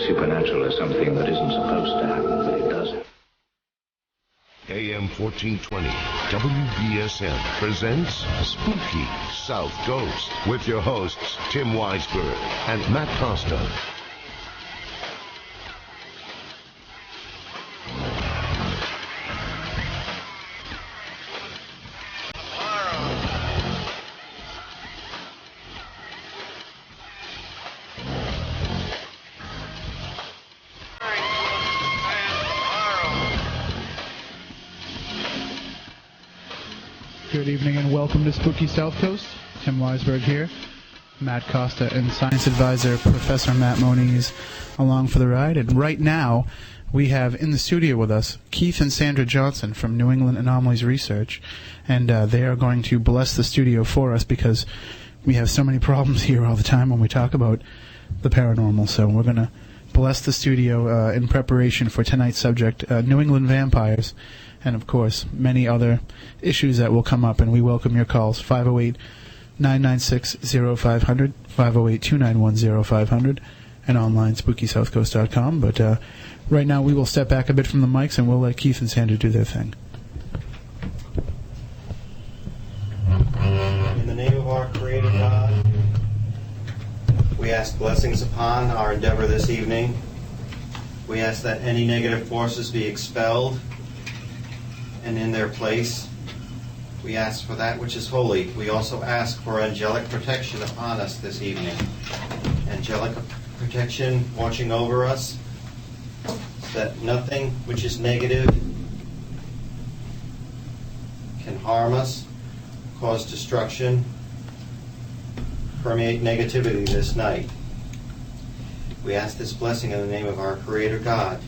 Supernatural is something that isn't supposed to happen, but it does. AM 1420 WBSM presents Spooky South Coast with your hosts Tim Weisberg and Matt Costa. Good evening and welcome to Spooky South Coast. Tim Weisberg here. Matt Costa and science advisor Professor Matt Moniz along for the ride. And right now we have in the studio with us Keith and Sandra Johnson from New England Anomalies Research. And they are going to bless the studio for us because we have so many problems here all the time when we talk about the paranormal. So we're going to bless the studio in preparation for tonight's subject, New England Vampires. And, of course, many other issues that will come up. And we welcome your calls, 508-996-0500, 508-291-0500, and online, SpookySouthCoast.com. But right now we will step back a bit from the mics, and we'll let Keith and Sandra do their thing. In the name of our Creator God, we ask blessings upon our endeavor this evening. We ask that any negative forces be expelled and in their place. We ask for that which is holy. We also ask for angelic protection upon us this evening. Angelic protection watching over us, so that nothing which is negative can harm us, cause destruction, permeate negativity this night. We ask this blessing in the name of our Creator God.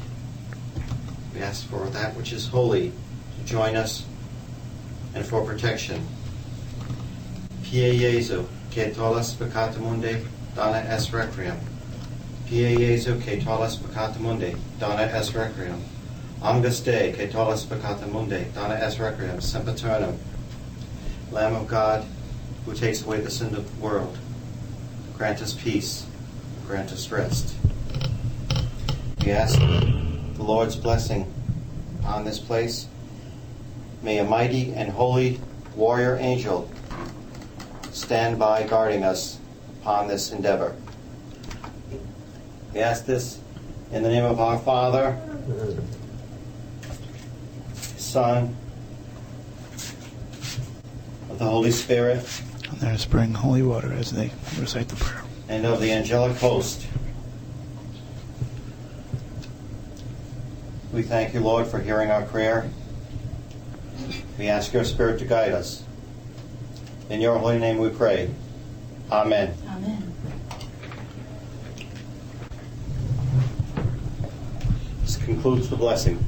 We ask for that which is holy join us and for protection. Pie Jesu, que todas peccata mundi, dona es requiem. Pie Jesu, que todas peccata mundi, dona es requiem. Angus Dei, que todas peccata mundi, dona es requiem, sempiternum. Lamb of God, who takes away the sin of the world, grant us peace, grant us rest. We ask the Lord's blessing on this place. May a mighty and holy warrior angel stand by guarding us upon this endeavor. We ask this in the name of our Father, Son, of the Holy Spirit, And let us bring holy water as they recite the prayer. and of the angelic host. We thank you, Lord, for hearing our prayer. We ask your Spirit to guide us. In your holy name we pray. Amen. Amen. This concludes the blessing.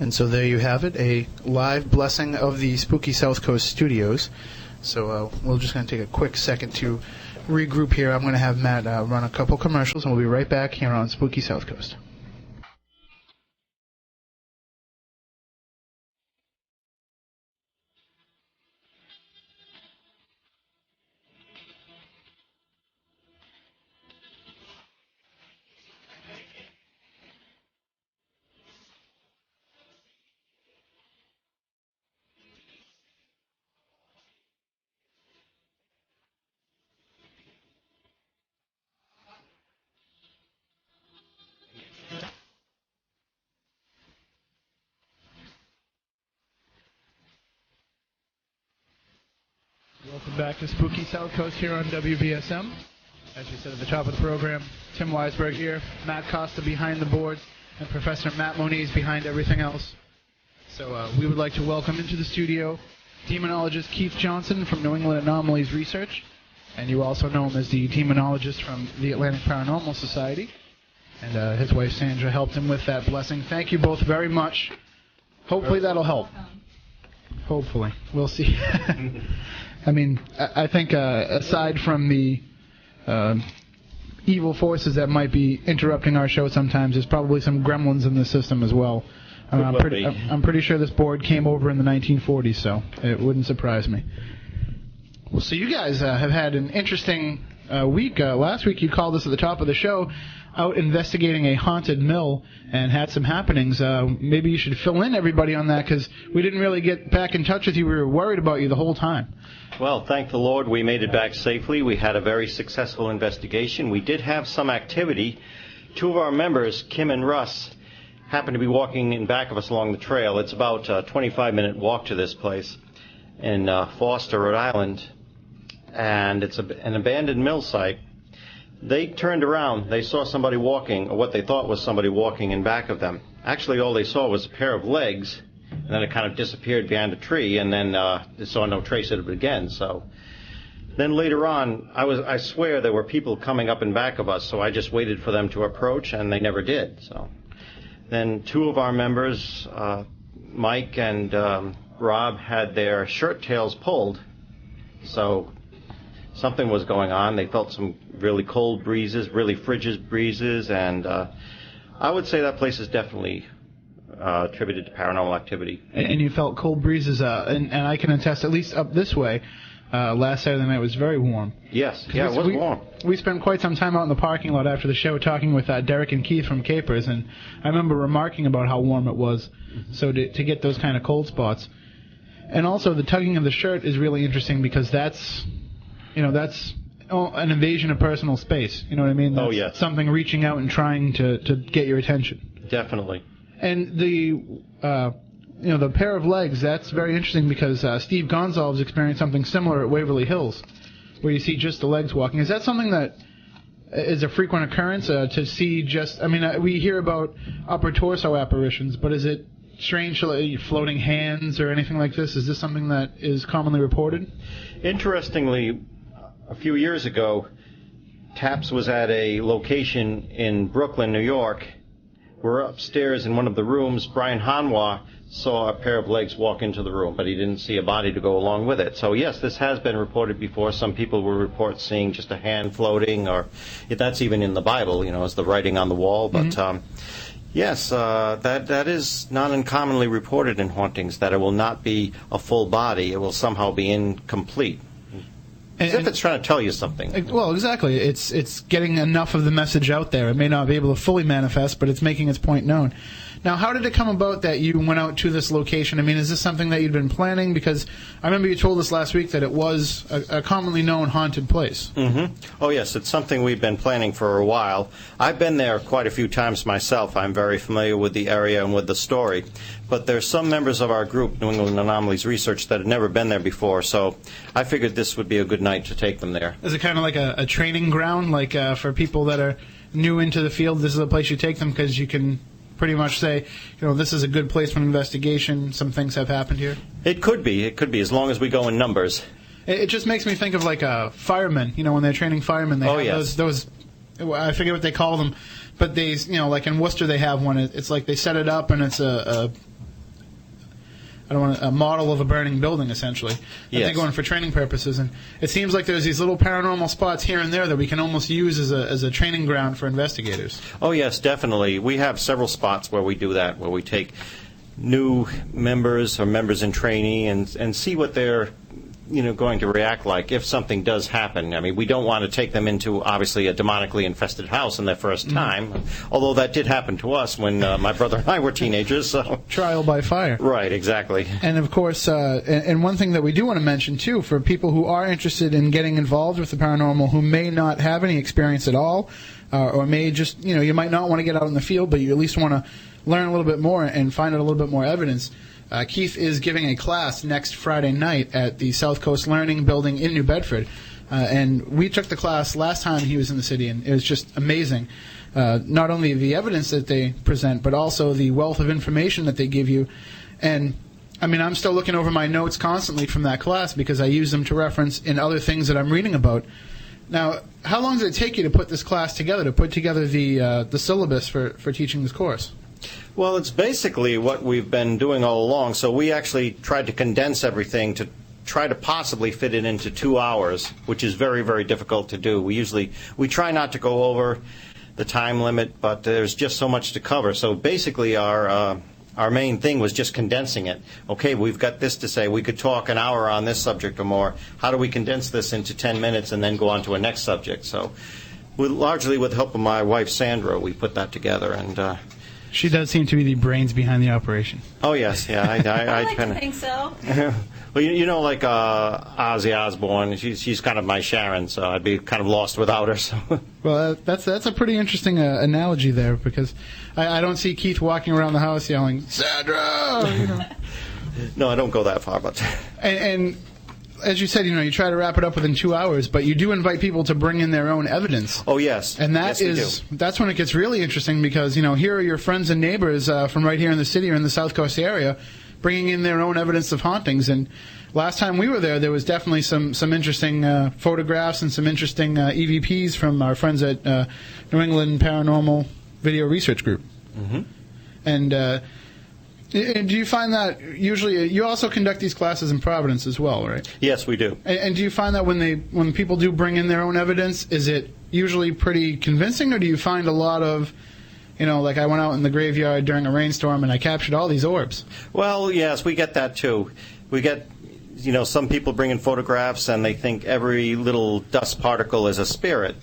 And so there you have it, a live blessing of the Spooky South Coast studios. So we're just going to take a quick second to regroup here. I'm going to have Matt run a couple commercials, and we'll be right back here on Spooky South Coast. Welcome back to Spooky South Coast here on WBSM. As we said at the top of the program, Tim Weisberg here, Matt Costa behind the boards, and Professor Matt Moniz behind everything else. So we would like to welcome into the studio Demonologist Keith Johnson from New England Anomalies Research, and you also know him as the Demonologist from the Atlantic Paranormal Society. And his wife Sandra helped him with that blessing. Thank you both very much. Hopefully that'll help. Hopefully. We'll see. I mean, I think aside from the evil forces that might be interrupting our show sometimes. There's probably some gremlins in the system as well. I'm pretty sure this board came over in the 1940s, so it wouldn't surprise me. Well, so you guys have had an interesting week. Last week you called us at the top of the show out investigating a haunted mill and had some happenings. Maybe you should fill in everybody on that, because we didn't really get back in touch with you. We were worried about you the whole time. Well, thank the Lord we made it back safely. We had a very successful investigation. We did have some activity. Two of our members, Kim and Russ, happened to be walking in back of us along the trail. It's about a 25-minute walk to this place in Foster, Rhode Island, and it's an abandoned mill site. They turned around. They saw somebody walking, or what they thought was somebody walking in back of them. Actually, all they saw was a pair of legs, and then it kind of disappeared behind a tree, and then they saw no trace of it again. So then later on, I swear there were people coming up in back of us, so I just waited for them to approach, and they never did. So then two of our members, Mike and Rob, had their shirt tails pulled, so something was going on. They felt some really cold breezes, really frigid breezes, and I would say that place is definitely attributed to paranormal activity. And you felt cold breezes, and I can attest, at least up this way, last Saturday night was very warm. Yes, yeah, it was warm. We spent quite some time out in the parking lot after the show talking with Derek and Keith from Capers, and I remember remarking about how warm it was, so to get those kind of cold spots. And also the tugging of the shirt is really interesting, because that's an invasion of personal space. You know what I mean? That's yes. Something reaching out and trying to get your attention. Definitely. And the pair of legs, that's very interesting, because Steve Gonzalez experienced something similar at Waverly Hills, where you see just the legs walking. Is that something that is a frequent occurrence, to see just, we hear about upper torso apparitions, but is it strange, floating hands or anything like this? Is this something that is commonly reported? Interestingly, a few years ago, TAPS was at a location in Brooklyn, New York. We're upstairs in one of the rooms. Brian Hanwha saw a pair of legs walk into the room, but he didn't see a body to go along with it. So yes, this has been reported before. Some people will report seeing just a hand floating, or that's even in the Bible, as the writing on the wall. But yes, that is not uncommonly reported in hauntings, that it will not be a full body. It will somehow be incomplete. As if it's trying to tell you something. Well, exactly. It's getting enough of the message out there. It may not be able to fully manifest, but it's making its point known. Now, how did it come about that you went out to this location? Is this something that you'd been planning? Because I remember you told us last week that it was a commonly known haunted place. Mm-hmm. Oh, yes, it's something we've been planning for a while. I've been there quite a few times myself. I'm very familiar with the area and with the story. But there's some members of our group, New England Anomalies Research, that have never been there before, so I figured this would be a good night to take them there. Is it kind of like a training ground, like for people that are new into the field? This is a place you take them because you can pretty much say, this is a good place for an investigation. Some things have happened here. It could be, as long as we go in numbers. It just makes me think of like firemen. When they're training firemen, they have those. I forget what they call them, but they, like in Worcester, they have one. It's like they set it up, and it's a model of a burning building, essentially. Yes. They go in for training purposes, and it seems like there's these little paranormal spots here and there that we can almost use as a training ground for investigators. Oh, yes, definitely. We have several spots where we do that, where we take new members or members in trainee and see what they're going to react like if something does happen. We don't want to take them into, obviously, a demonically infested house in their first time, although that did happen to us when my brother and I were teenagers. So trial by fire. Right, exactly. And, of course, and one thing that we do want to mention, too, for people who are interested in getting involved with the paranormal, who may not have any experience at all, or may just, you might not want to get out in the field, but you at least want to learn a little bit more and find out a little bit more evidence. Keith is giving a class next Friday night at the South Coast Learning Building in New Bedford. And we took the class last time he was in the city, and it was just amazing. Not only the evidence that they present, but also the wealth of information that they give you. And, I'm still looking over my notes constantly from that class because I use them to reference in other things that I'm reading about. Now, how long does it take you to put this class together, to put together the syllabus for teaching this course? Well, it's basically what we've been doing all along. So we actually tried to condense everything to try to possibly fit it into 2 hours, which is very, very difficult to do. We try not to go over the time limit, but there's just so much to cover. So basically our main thing was just condensing it. Okay, we've got this to say. We could talk an hour on this subject or more. How do we condense this into 10 minutes and then go on to a next subject? So largely with the help of my wife, Sandra, we put that together. And she does seem to be the brains behind the operation. Oh, yes. Yeah, I like to think so. Well, like Ozzy Osbourne, she's kind of my Sharon, so I'd be kind of lost without her. So. Well, that's a pretty interesting analogy there, because I don't see Keith walking around the house yelling, Sandra! No, I don't go that far, but... And as you said, you try to wrap it up within 2 hours, but you do invite people to bring in their own evidence. Oh, yes. And that's when it gets really interesting, because, here are your friends and neighbors from right here in the city or in the South Coast area bringing in their own evidence of hauntings. And last time we were there was definitely some interesting photographs and some interesting EVPs from our friends at New England Paranormal Video Research Group. Mm-hmm. And do you find that usually you also conduct these classes in Providence as well, right? Yes, we do. And do you find that when people do bring in their own evidence, is it usually pretty convincing, or do you find a lot of, like I went out in the graveyard during a rainstorm and I captured all these orbs? Well, yes, we get that too. We get, some people bring in photographs and they think every little dust particle is a spirit.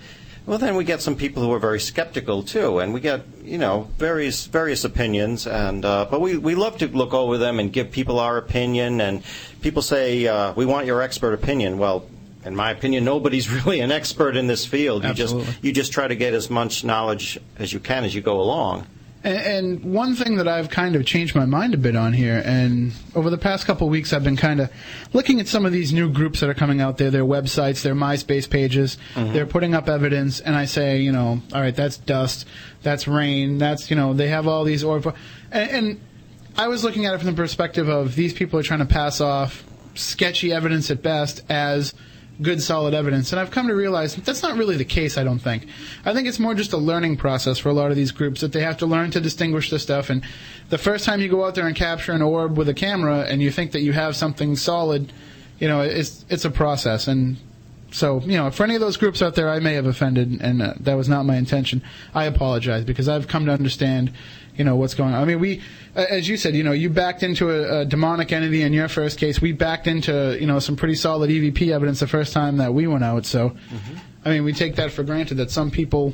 Well, then we get some people who are very skeptical too, and we get various opinions, and but we love to look over them and give people our opinion. And people say we want your expert opinion. Well, in my opinion, nobody's really an expert in this field. Absolutely. You just try to get as much knowledge as you can as you go along. And one thing that I've kind of changed my mind a bit on here, and over the past couple of weeks I've been kind of looking at some of these new groups that are coming out there, their websites, their MySpace pages. Mm-hmm. They're putting up evidence, and I say, all right, that's dust, that's rain, that's, they have all these and I was looking at it from the perspective of these people are trying to pass off sketchy evidence at best as good, solid evidence. And I've come to realize that's not really the case, I don't think. I think it's more just a learning process for a lot of these groups, that they have to learn to distinguish this stuff. And the first time you go out there and capture an orb with a camera and you think that you have something solid, it's a process. And so, for any of those groups out there I may have offended, and that was not my intention, I apologize, because I've come to understand what's going on. I mean, we, as you said, you backed into a demonic entity in your first case. We backed into, some pretty solid EVP evidence the first time that we went out. So, mm-hmm. I mean, we take that for granted that some people,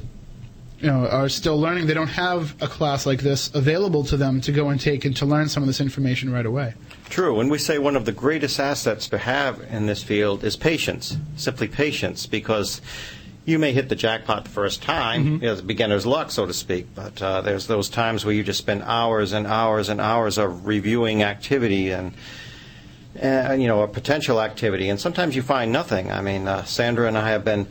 are still learning. They don't have a class like this available to them to go and take and to learn some of this information right away. True, and we say one of the greatest assets to have in this field is patience, simply patience, because you may hit the jackpot the first time, Mm-hmm. Beginner's luck, so to speak, but there's those times where you just spend hours and hours and hours of reviewing activity and a potential activity, and sometimes you find nothing. I mean, Sandra and I have been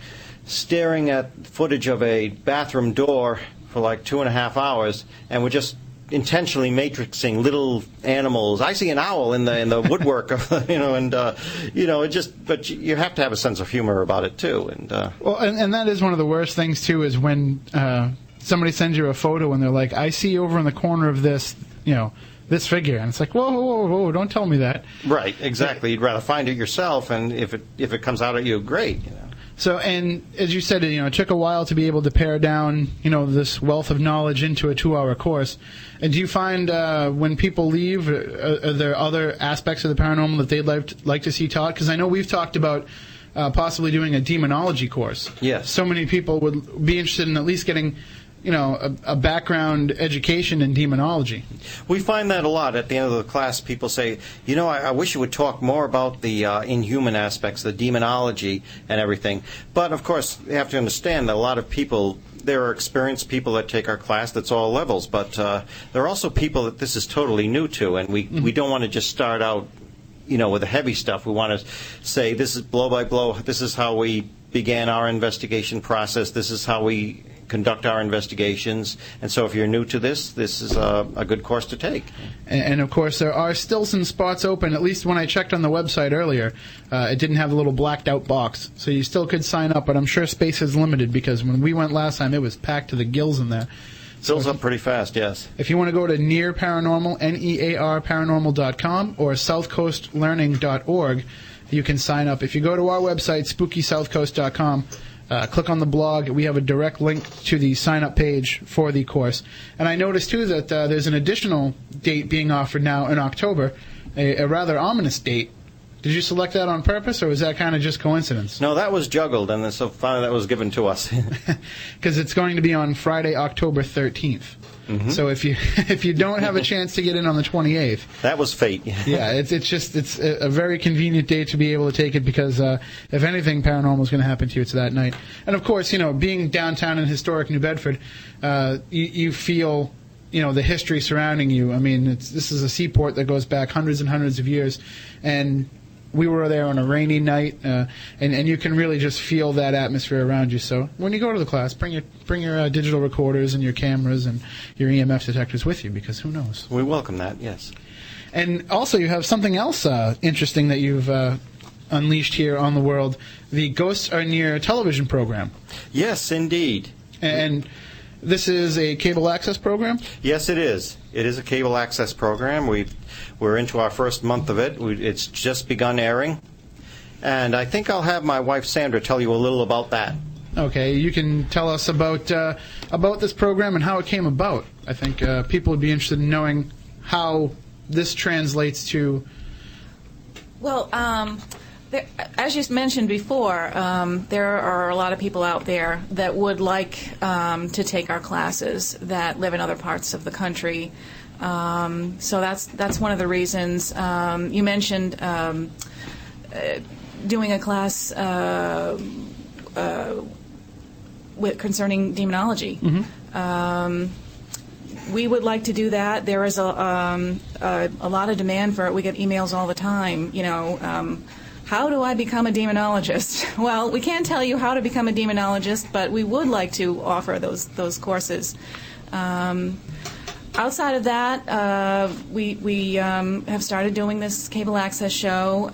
staring at footage of a bathroom door for like 2.5 hours, and we're just intentionally matrixing little animals. I see an owl in the woodwork, but you have to have a sense of humor about it too. And and that is one of the worst things too, is when somebody sends you a photo and they're like, I see over in the corner of this, this figure, and it's like, whoa, don't tell me that. Right, exactly. You'd rather find it yourself, and if it comes out at you, great. So, and as you said, it took a while to be able to pare down, this wealth of knowledge into a 2-hour course. And do you find when people leave, are there other aspects of the paranormal that they'd like to see taught? Because I know we've talked about possibly doing a demonology course. Yes. So many people would be interested in at least getting, a background education in demonology. We find that a lot. At the end of the class, people say, I wish you would talk more about the inhuman aspects, the demonology and everything. But, of course, you have to understand that a lot of people, there are experienced people that take our class, that's all levels, but there are also people that this is totally new to, and we don't want to just start out, with the heavy stuff. We want to say, this is blow by blow, this is how we began our investigation process, this is how we conduct our investigations, and so if you're new to this is a good course to take. And of course, there are still some spots open. At least when I checked on the website earlier, it didn't have the little blacked out box, so you still could sign up, but I'm sure space is limited, because when we went last time, it was packed to the gills in there. Fills up pretty fast, yes. If you want to go to N.E.A.R Paranormal, N-E-A-R Paranormal.com, or southcoastlearning.org, you can sign up. If you go to our website, SpookySouthCoast.com, click on the blog. We have a direct link to the sign-up page for the course. And I noticed, too, that there's an additional date being offered now in October, a rather ominous date. Did you select that on purpose, or was that kind of just coincidence? No, that was juggled, and so finally that was given to us. Because it's going to be on Friday, October 13th. Mm-hmm. So if you don't have a chance to get in on the 28th, that was fate. Yeah, it's a very convenient day to be able to take it, because if anything paranormal is going to happen to you, it's that night. And of course, being downtown in historic New Bedford, you feel the history surrounding you. I mean, this is a seaport that goes back hundreds and hundreds of years, and we were there on a rainy night, and you can really just feel that atmosphere around you. So when you go to the class, bring your digital recorders and your cameras and your EMF detectors with you, because who knows? We welcome that, yes. And also, you have something else interesting that you've unleashed here on the world, the Ghosts Are Near television program. Yes, indeed. And this is a cable access program? Yes, it is. It is a cable access program. We're into our first month of it. It's just begun airing. And I think I'll have my wife Sandra tell you a little about that. Okay, you can tell us about this program and how it came about. I think people would be interested in knowing how this translates to... Well, as you mentioned before, there are a lot of people out there that would like to take our classes that live in other parts of the country. So that's one of the reasons. You mentioned doing a class concerning demonology. Mm-hmm. We would like to do that. There is a lot of demand for it. We get emails all the time. How do I become a demonologist? Well, we can't tell you how to become a demonologist, but we would like to offer those courses. Outside of that, we have started doing this cable access show.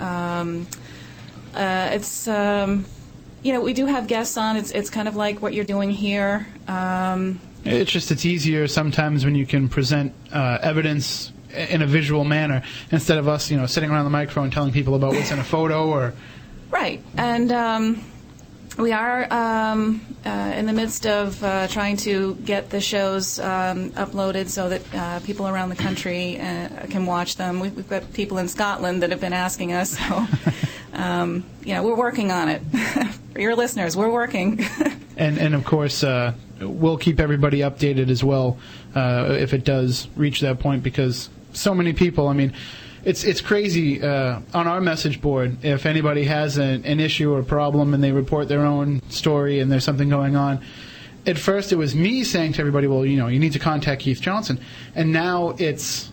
It's we do have guests on. It's kind of like what you're doing here. It's easier sometimes when you can present evidence in a visual manner, instead of us, sitting around the microphone telling people about what's in a photo or... Right. And we are in the midst of trying to get the shows uploaded so that people around the country can watch them. We've got people in Scotland that have been asking us, so we're working on it. For your listeners, we're working. And of course, we'll keep everybody updated as well if it does reach that point, because so many people, I mean, it's crazy. On our message board, if anybody has an issue or a problem and they report their own story and there's something going on, at first it was me saying to everybody, well, you need to contact Keith Johnson. And now it's,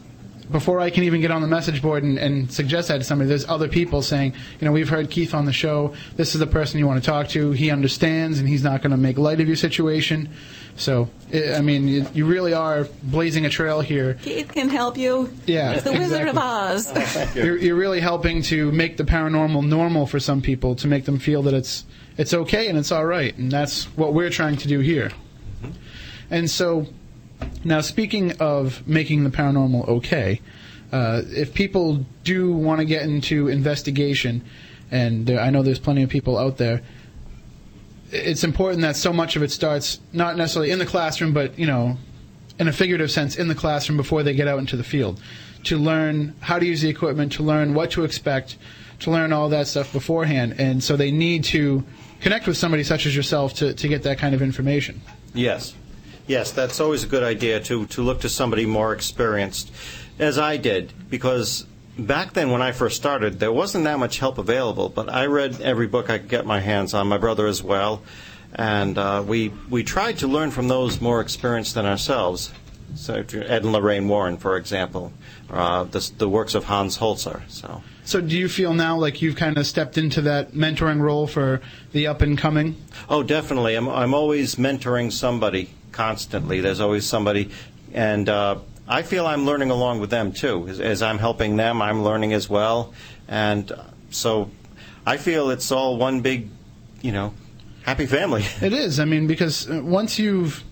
before I can even get on the message board and suggest that to somebody, there's other people saying, we've heard Keith on the show. This is the person you want to talk to. He understands, and he's not going to make light of your situation. So, you really are blazing a trail here. Keith can help you. Yeah, it's the Wizard of Oz. You're really helping to make the paranormal normal for some people, to make them feel that it's okay and it's all right, and that's what we're trying to do here. Mm-hmm. And so, now speaking of making the paranormal okay, if people do want to get into investigation, and I know there's plenty of people out there, it's important that so much of it starts not necessarily in the classroom, but, in a figurative sense, in the classroom before they get out into the field, to learn how to use the equipment, to learn what to expect, to learn all that stuff beforehand. And so they need to connect with somebody such as yourself to get that kind of information. Yes. Yes, that's always a good idea, to look to somebody more experienced, as I did, because back then when I first started, there wasn't that much help available, but I read every book I could get my hands on, my brother as well, and we tried to learn from those more experienced than ourselves. So Ed and Lorraine Warren, for example, the works of Hans Holzer. So do you feel now like you've kind of stepped into that mentoring role for the up-and-coming? Oh, definitely. I'm always mentoring somebody constantly. There's always somebody, and I feel I'm learning along with them, too. As I'm helping them, I'm learning as well. And so I feel it's all one big, happy family. It is. Because once you've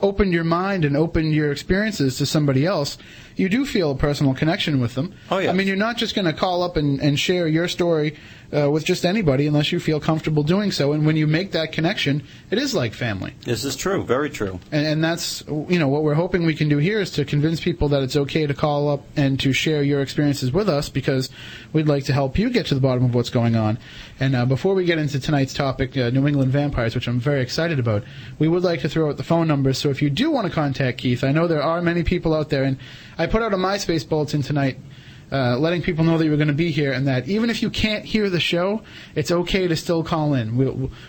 opened your mind and opened your experiences to somebody else, you do feel a personal connection with them. Oh, yeah. I mean, you're not just going to call up and share your story with just anybody unless you feel comfortable doing so. And when you make that connection, it is like family. This is true, very true. And that's, what we're hoping we can do here is to convince people that it's okay to call up and to share your experiences with us, because we'd like to help you get to the bottom of what's going on. And before we get into tonight's topic, New England Vampires, which I'm very excited about, we would like to throw out the phone numbers. So if you do want to contact Keith, I know there are many people out there, and I put out a MySpace bulletin tonight letting people know that you're going to be here, and that even if you can't hear the show, it's okay to still call in.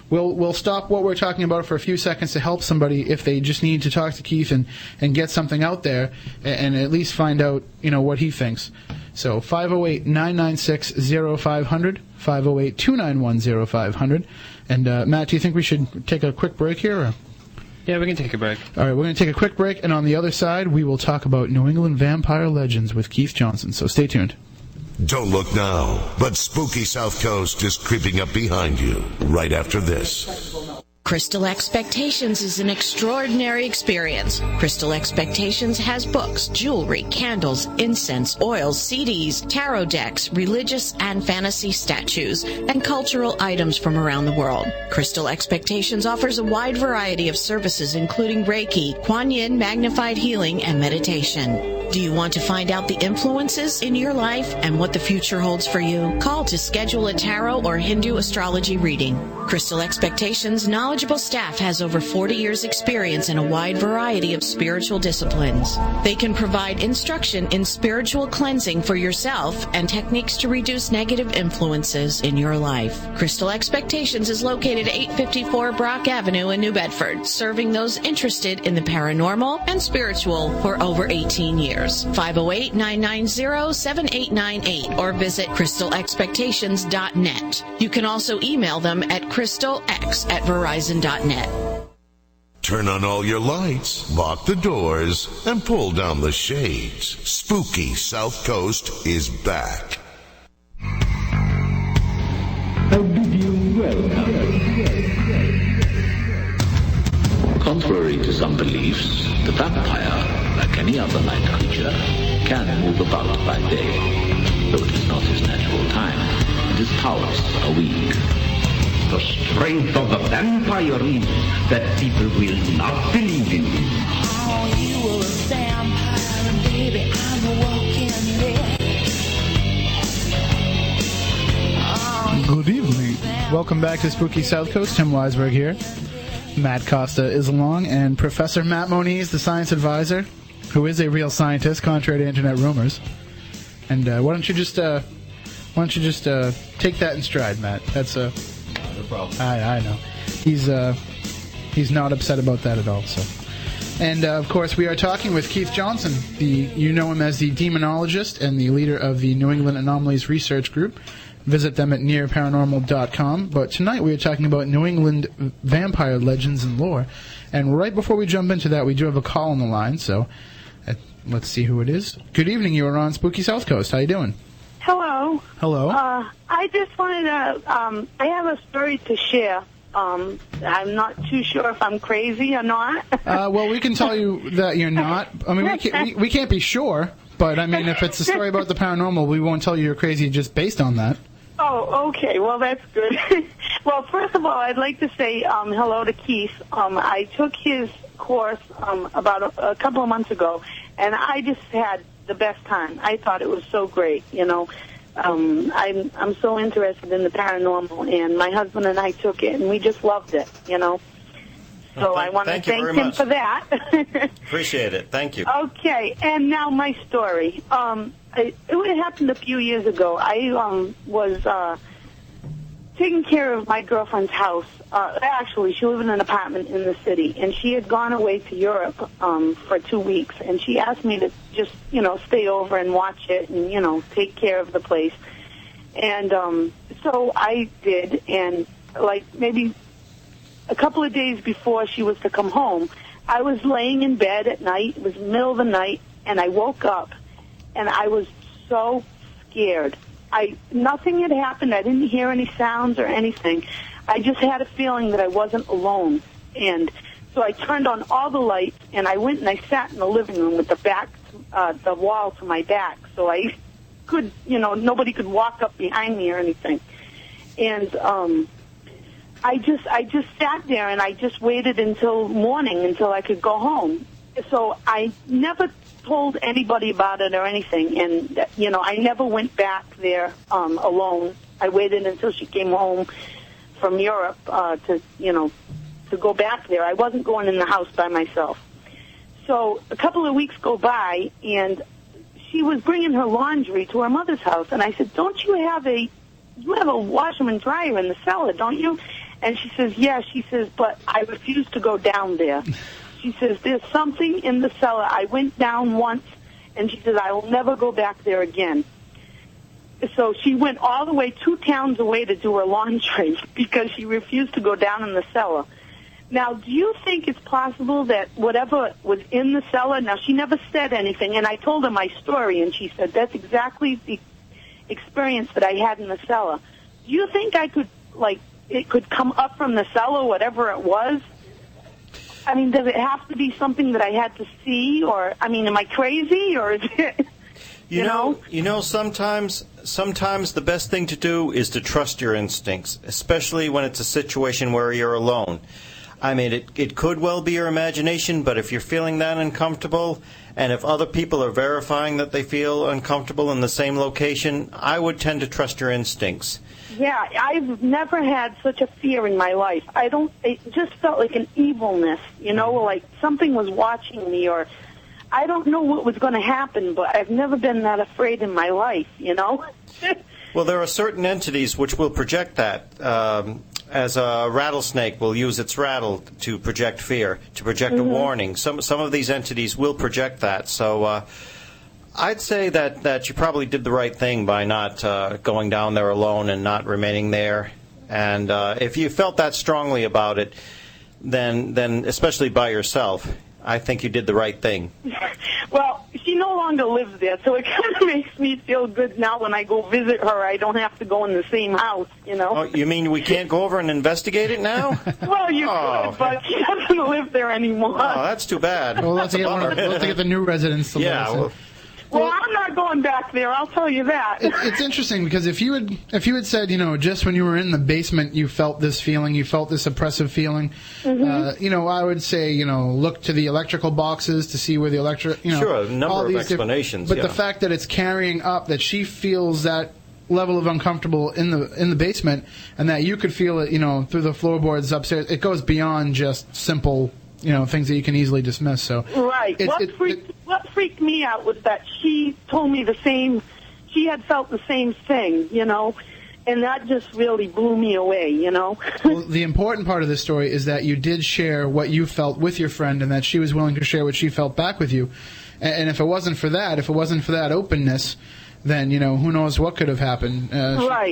We'll stop what we're talking about for a few seconds to help somebody if they just need to talk to Keith and get something out there and at least find out what he thinks. So 508-996-0500, 508-291-0500. And Matt, do you think we should take a quick break here? Or? Yeah, we can take a break. All right, we're going to take a quick break, and on the other side, we will talk about New England Vampire Legends with Keith Johnson. So stay tuned. Don't look now, but spooky South Coast is creeping up behind you right after this. Crystal Expectations is an extraordinary experience. Crystal Expectations has books, jewelry, candles, incense, oils, CDs, tarot decks, religious and fantasy statues, and cultural items from around the world. Crystal Expectations offers a wide variety of services including Reiki, Kuan Yin, magnified healing, and meditation. Do you want to find out the influences in your life and what the future holds for you? Call to schedule a tarot or Hindu astrology reading. Crystal Expectations' knowledgeable staff has over 40 years' experience in a wide variety of spiritual disciplines. They can provide instruction in spiritual cleansing for yourself and techniques to reduce negative influences in your life. Crystal Expectations is located at 854 Brock Avenue in New Bedford, serving those interested in the paranormal and spiritual for over 18 years. 508-990-7898 or visit crystalexpectations.net. You can also email them at crystalx@verizon.net. Turn on all your lights, lock the doors, and pull down the shades. Spooky South Coast is back. How did you welcome? Contrary to some beliefs, the vampire, like any other night creature, can move about by day, though it is not his natural time, and his powers are weak. The strength of the vampire is that people will not believe in him. Oh, you were a vampire, and baby, I'm a walking dead. Good evening. Welcome back to Spooky South Coast. Tim Weisberg here. Matt Costa is along, and Professor Matt Moniz, the science advisor, who is a real scientist, contrary to internet rumors. And why don't you just take that in stride, Matt? That's no problem. I know. He's not upset about that at all. So, and of course, we are talking with Keith Johnson. You know him as the Demonologist and the leader of the New England Anomalies Research Group. Visit them at N.E.A.R.paranormal.com. But tonight we are talking about New England vampire legends and lore. And right before we jump into that, we do have a call on the line. So let's see who it is. Good evening. You are on Spooky South Coast. How you doing? Hello. Hello. I just wanted to, I have a story to share. I'm not too sure if I'm crazy or not. Well, we can tell you that you're not. I mean, we can't be sure. But, I mean, if it's a story about the paranormal, we won't tell you you're crazy just based on that. Oh, okay. Well, that's good. Well, first of all, I'd like to say hello to Keith. I took his course about a couple of months ago, and I just had the best time. I thought it was so great, I'm so interested in the paranormal, and my husband and I took it, and we just loved it, So I want to thank him for that. Appreciate it. Thank you. Okay, and now my story. It would have happened a few years ago. I was taking care of my girlfriend's house. Actually, she lived in an apartment in the city, and she had gone away to Europe for 2 weeks, and she asked me to just, stay over and watch it and, take care of the place. And so I did, and maybe a couple of days before she was to come home, I was laying in bed at night. It was the middle of the night, and I woke up, and I was so scared. Nothing had happened. I didn't hear any sounds or anything. I just had a feeling that I wasn't alone. And So I turned on all the lights, and I went and I sat in the living room with the wall to my back, so I could, nobody could walk up behind me or anything. And I just sat there, and I just waited until morning, until I could go home. So I never told anybody about it or anything, and I never went back there alone. I waited until she came home from Europe to go back there. I wasn't going in the house by myself. So a couple of weeks go by, and she was bringing her laundry to her mother's house, and I said, "Don't you have a washer and dryer in the cellar, don't you?" And she says, "Yeah." She says, "But I refuse to go down there." She says, "There's something in the cellar. I went down once," and she says, "I will never go back there again." So she went all the way 2 towns away to do her laundry because she refused to go down in the cellar. Now, do you think it's possible that whatever was in the cellar, now she never said anything, and I told her my story, and she said, "That's exactly the experience that I had in the cellar." Do you think it could come up from the cellar, whatever it was? I mean, does it have to be something that I had to see, or, am I crazy, or is it... You know, sometimes the best thing to do is to trust your instincts, especially when it's a situation where you're alone. I mean, it could well be your imagination, but if you're feeling that uncomfortable, and if other people are verifying that they feel uncomfortable in the same location, I would tend to trust your instincts. Yeah, I've never had such a fear in my life. It just felt like an evilness, like something was watching me, or I don't know what was going to happen, but I've never been that afraid in my life, Well, there are certain entities which will project that. As a rattlesnake will use its rattle to project fear, to project a warning. Some of these entities will project that. So I'd say that you probably did the right thing by not going down there alone and not remaining there. And if you felt that strongly about it, then especially by yourself, I think you did the right thing. Well, she no longer lives there, so it kind of makes me feel good now when I go visit her. I don't have to go in the same house, Oh, you mean we can't go over and investigate it now? Well, you could, but she doesn't live there anymore. Oh, that's too bad. Well, let's get the new residents to listen. Well, I'm not going back there. I'll tell you that. It's interesting because if you had said, just when you were in the basement, you felt this feeling, you felt this oppressive feeling, I would say, look to the electrical boxes to see where the sure, a number of explanations. But the fact that it's carrying up, that she feels that level of uncomfortable in the basement, and that you could feel it, through the floorboards upstairs, it goes beyond just simple. Things that you can easily dismiss. So right. What freaked me out was that she told me she had felt the same thing, and that just really blew me away, Well, the important part of this story is that you did share what you felt with your friend, and that she was willing to share what she felt back with you. And if it wasn't for that, openness, then, who knows what could have happened.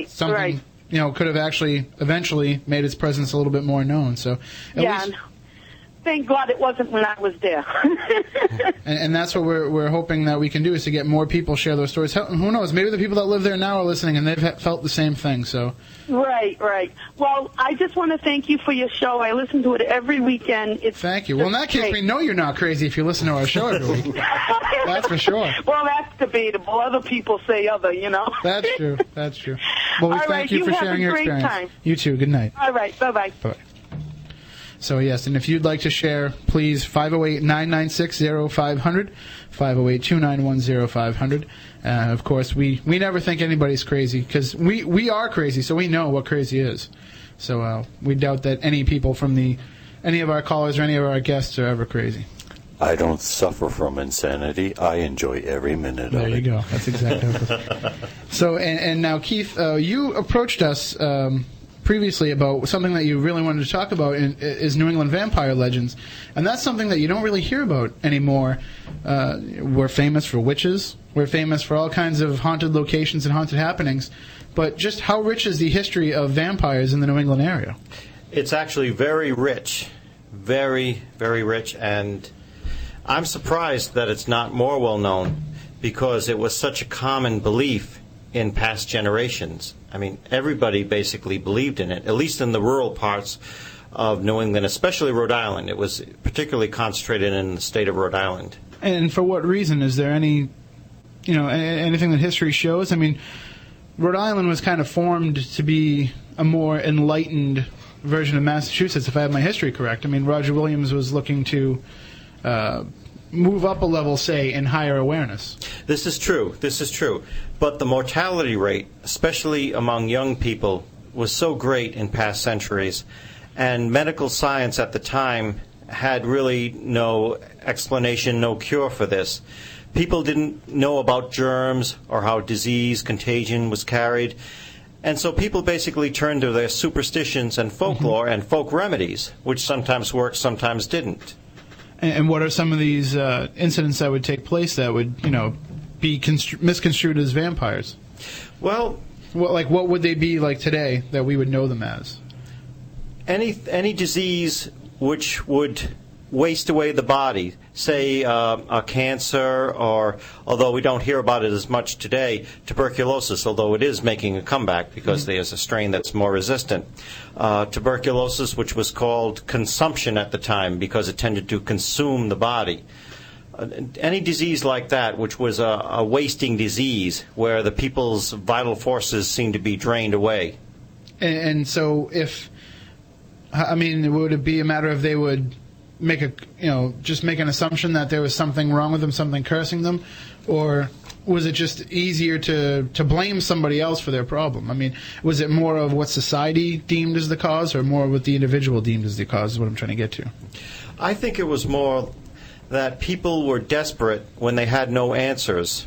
Something, could have actually eventually made its presence a little bit more known. So at least, thank God it wasn't when I was there. and that's what we're hoping that we can do, is to get more people share those stories. Who knows? Maybe the people that live there now are listening and they've felt the same thing. So. Right. Well, I just want to thank you for your show. I listen to it every weekend. Thank you. Well, in that case, we know you're not crazy if you listen to our show every week. That's for sure. Well, that's debatable. Other people say other, That's true. Well, we thank you for sharing your experience. Time. You too. Good night. All right. Bye-bye. Bye. So, yes, and if you'd like to share, please, 508-996-0500, 508-291-0500. Of course, we never think anybody's crazy, because we are crazy, so we know what crazy is. So we doubt that any people from any of our callers or any of our guests are ever crazy. I don't suffer from insanity. I enjoy every minute of it. There you go. That's exactly what it is. So, and now, Keith, you approached us previously about something that you really wanted to talk about is New England vampire legends. And that's something that you don't really hear about anymore. We're famous for witches. We're famous for all kinds of haunted locations and haunted happenings. But just how rich is the history of vampires in the New England area? It's actually very rich. Very, very rich. And I'm surprised that it's not more well known, because it was such a common belief in past generations. I mean, everybody basically believed in it, at least in the rural parts of New England, especially Rhode Island. It was particularly concentrated in the state of Rhode Island. And for what reason? Is there any, anything that history shows? I mean, Rhode Island was kind of formed to be a more enlightened version of Massachusetts, if I have my history correct. I mean, Roger Williams was looking to move up a level, say, in higher awareness. This is true. But the mortality rate, especially among young people, was so great in past centuries, and medical science at the time had really no explanation, no cure for this. People didn't know about germs or how disease, contagion was carried, and so people basically turned to their superstitions and folklore and folk remedies, which sometimes worked, sometimes didn't. And what are some of these incidents that would take place that would, be misconstrued as vampires? Well, what would they be like today that we would know them as? Any disease which would waste away the body, say a cancer, or, although we don't hear about it as much today, tuberculosis, although it is making a comeback because there's a strain that's more resistant. Tuberculosis, which was called consumption at the time because it tended to consume the body. Any disease like that, which was a wasting disease where the people's vital forces seemed to be drained away. And so would it be a matter of they would make just make an assumption that there was something wrong with them, something cursing them, or was it just easier to blame somebody else for their problem? I mean, was it more of what society deemed as the cause, or more what the individual deemed as the cause, is what I'm trying to get to? I think it was more that people were desperate when they had no answers.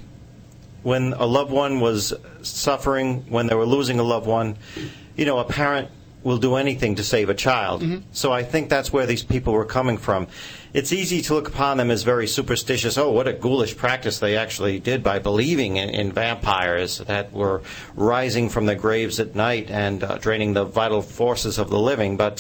When a loved one was suffering, when they were losing a loved one, a parent will do anything to save a child. So I think that's where these people were coming from. It's easy to look upon them as very superstitious. Oh, what a ghoulish practice they actually did by believing in vampires that were rising from their graves at night and draining the vital forces of the living. But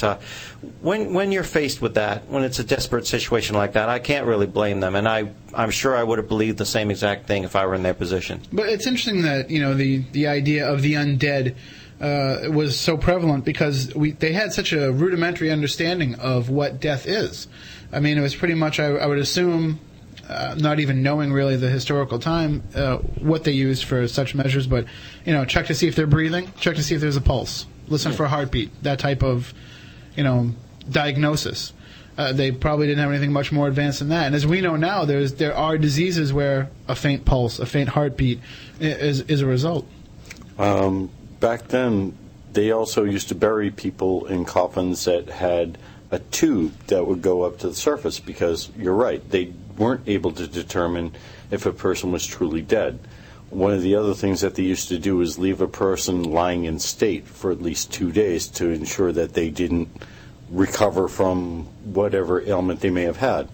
when you're faced with that, when it's a desperate situation like that, I can't really blame them. And I'm sure I would have believed the same exact thing if I were in their position. But it's interesting that, the idea of the undead was so prevalent because they had such a rudimentary understanding of what death is. I mean, it was pretty much, I would assume, not even knowing really the historical time, what they used for such measures, but, check to see if they're breathing, check to see if there's a pulse, listen for a heartbeat, that type of, diagnosis. They probably didn't have anything much more advanced than that. And as we know now, there are diseases where a faint pulse, a faint heartbeat is a result. Back then, they also used to bury people in coffins that had a tube that would go up to the surface because, you're right, they weren't able to determine if a person was truly dead. One of the other things that they used to do is leave a person lying in state for at least 2 days to ensure that they didn't recover from whatever ailment they may have had.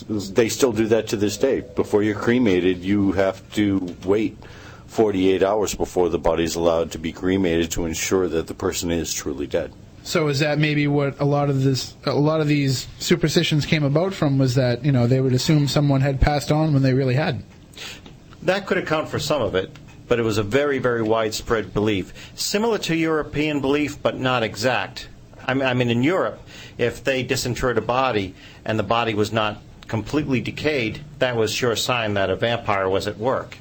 They still do that to this day. Before you're cremated, you have to wait 48 hours before the body is allowed to be cremated to ensure that the person is truly dead. So is that maybe what a lot of these superstitions came about from, was that, they would assume someone had passed on when they really hadn't? That could account for some of it, but it was a very, very widespread belief. Similar to European belief, but not exact. I mean, in Europe, if they disinterred a body and the body was not completely decayed, that was sure sign that a vampire was at work.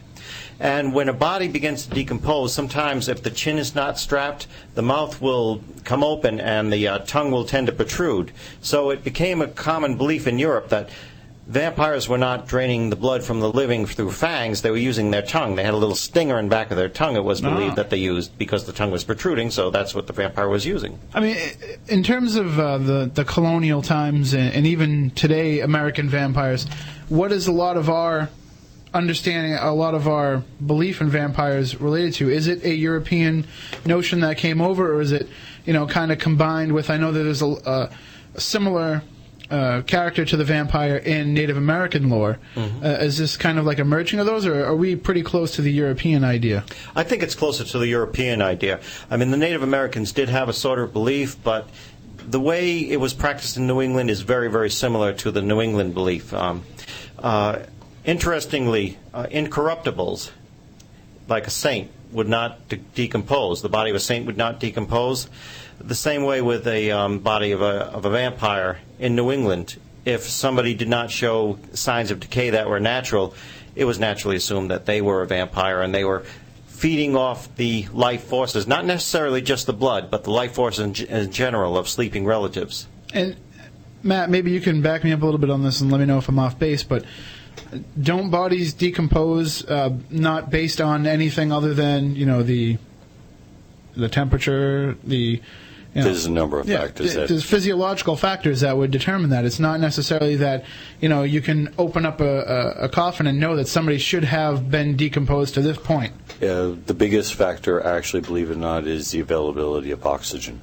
And when a body begins to decompose, sometimes if the chin is not strapped, the mouth will come open and the tongue will tend to protrude. So it became a common belief in Europe that vampires were not draining the blood from the living through fangs. They were using their tongue. They had a little stinger in the back of their tongue, it was believed, that they used because the tongue was protruding, so that's what the vampire was using. I mean, in terms of the colonial times and even today American vampires, what is a lot of our understanding, a lot of our belief in vampires related to? Is it a European notion that came over, or is it, kind of combined with, I know that there's a similar character to the vampire in Native American lore. Is this kind of like a merging of those, or are we pretty close to the European idea? I think it's closer to the European idea. I mean, the Native Americans did have a sort of belief, but the way it was practiced in New England is very, very similar to the New England belief. Interestingly, incorruptibles, like a saint, would not decompose. The body of a saint would not decompose. The same way with a body of a vampire in New England. If somebody did not show signs of decay that were natural, it was naturally assumed that they were a vampire, and they were feeding off the life forces, not necessarily just the blood, but the life force in general of sleeping relatives. And Matt, maybe you can back me up a little bit on this and let me know if I'm off base, but don't bodies decompose not based on anything other than, the temperature, There's a number of factors. There's physiological factors that would determine that. It's not necessarily that, you can open up a coffin and know that somebody should have been decomposed to this point. The biggest factor, actually, believe it or not, is the availability of oxygen.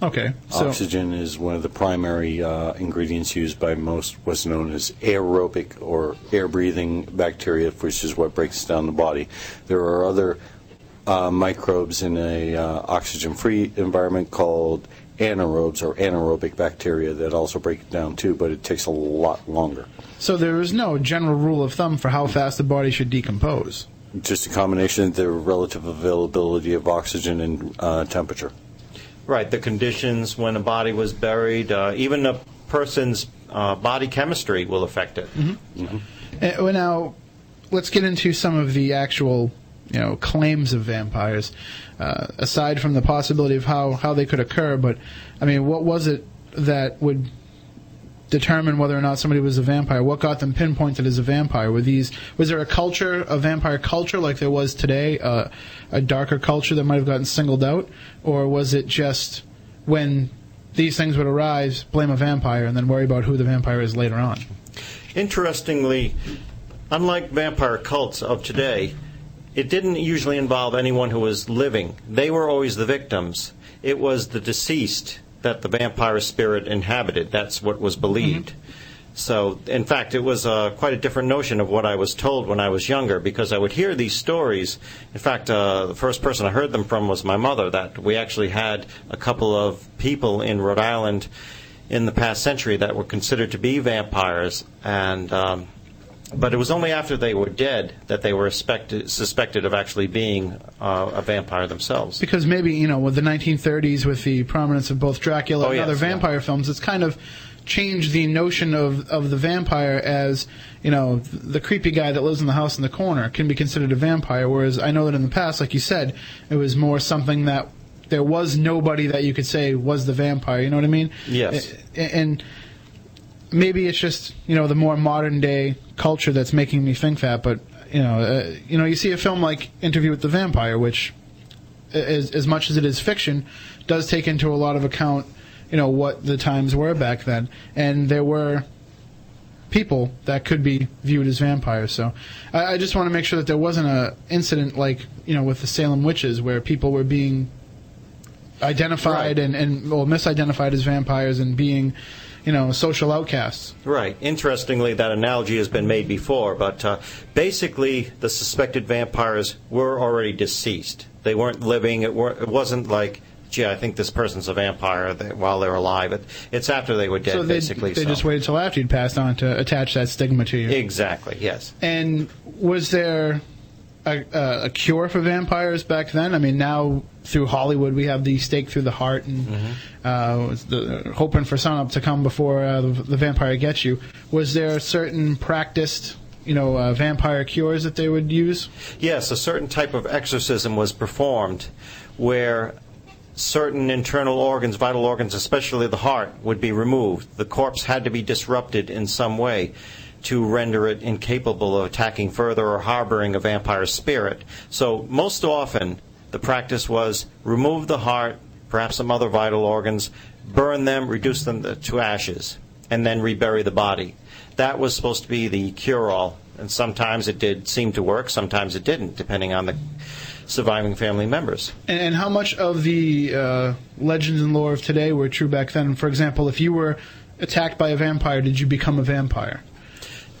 Okay. Oxygen is one of the primary ingredients used by most what's known as aerobic or air-breathing bacteria, which is what breaks down the body. There are other microbes in a oxygen-free environment called anaerobes or anaerobic bacteria that also break it down too, but it takes a lot longer. So there is no general rule of thumb for how fast the body should decompose? Just a combination of the relative availability of oxygen and temperature. Right, the conditions when a body was buried, even a person's body chemistry will affect it. Mm-hmm. Mm-hmm. Well, now, let's get into some of the actual claims of vampires, aside from the possibility of how they could occur. But, what was it that would determine whether or not somebody was a vampire? What got them pinpointed as a vampire? Was there a vampire culture like there was today, a darker culture that might have gotten singled out? Or was it just when these things would arise, blame a vampire, and then worry about who the vampire is later on? Interestingly, unlike vampire cults of today, it didn't usually involve anyone who was living. They were always the victims. It was the deceased that the vampire spirit inhabited. That's what was believed. Mm-hmm. So, in fact, it was quite a different notion of what I was told when I was younger, because I would hear these stories. In fact, the first person I heard them from was my mother, that we actually had a couple of people in Rhode Island in the past century that were considered to be vampires, and but it was only after they were dead that they were suspected of actually being a vampire themselves. Because maybe, with the 1930s, with the prominence of both Dracula and other vampire films, it's kind of changed the notion of the vampire as, the creepy guy that lives in the house in the corner can be considered a vampire, whereas I know that in the past, like you said, it was more something that there was nobody that you could say was the vampire, you know what I mean? Yes. And maybe it's just, the more modern-day culture that's making me think that, but, you see a film like Interview with the Vampire, which, as much as it is fiction, does take into a lot of account, what the times were back then. And there were people that could be viewed as vampires. So I just want to make sure that there wasn't an incident like, with the Salem witches, where people were being identified and misidentified as vampires and being social outcasts. Right. Interestingly, that analogy has been made before, but basically the suspected vampires were already deceased. They weren't living. It wasn't like, gee, I think this person's a vampire while they're alive. It's after they were dead, so basically. They just waited till after you'd passed on to attach that stigma to you. Exactly, yes. And was there a cure for vampires back then? Now through Hollywood we have the stake through the heart and hoping for sunup to come before the vampire gets you. Was there certain practiced vampire cures that they would use? Yes, a certain type of exorcism was performed where certain internal organs, vital organs, especially the heart, would be removed. The corpse had to be disrupted in some way to render it incapable of attacking further or harboring a vampire spirit. So most often the practice was remove the heart, perhaps some other vital organs, burn them, reduce them to ashes, and then rebury the body. That was supposed to be the cure-all, and sometimes it did seem to work, sometimes it didn't, depending on the surviving family members. And how much of the legends and lore of today were true back then? For example, if you were attacked by a vampire, did you become a vampire?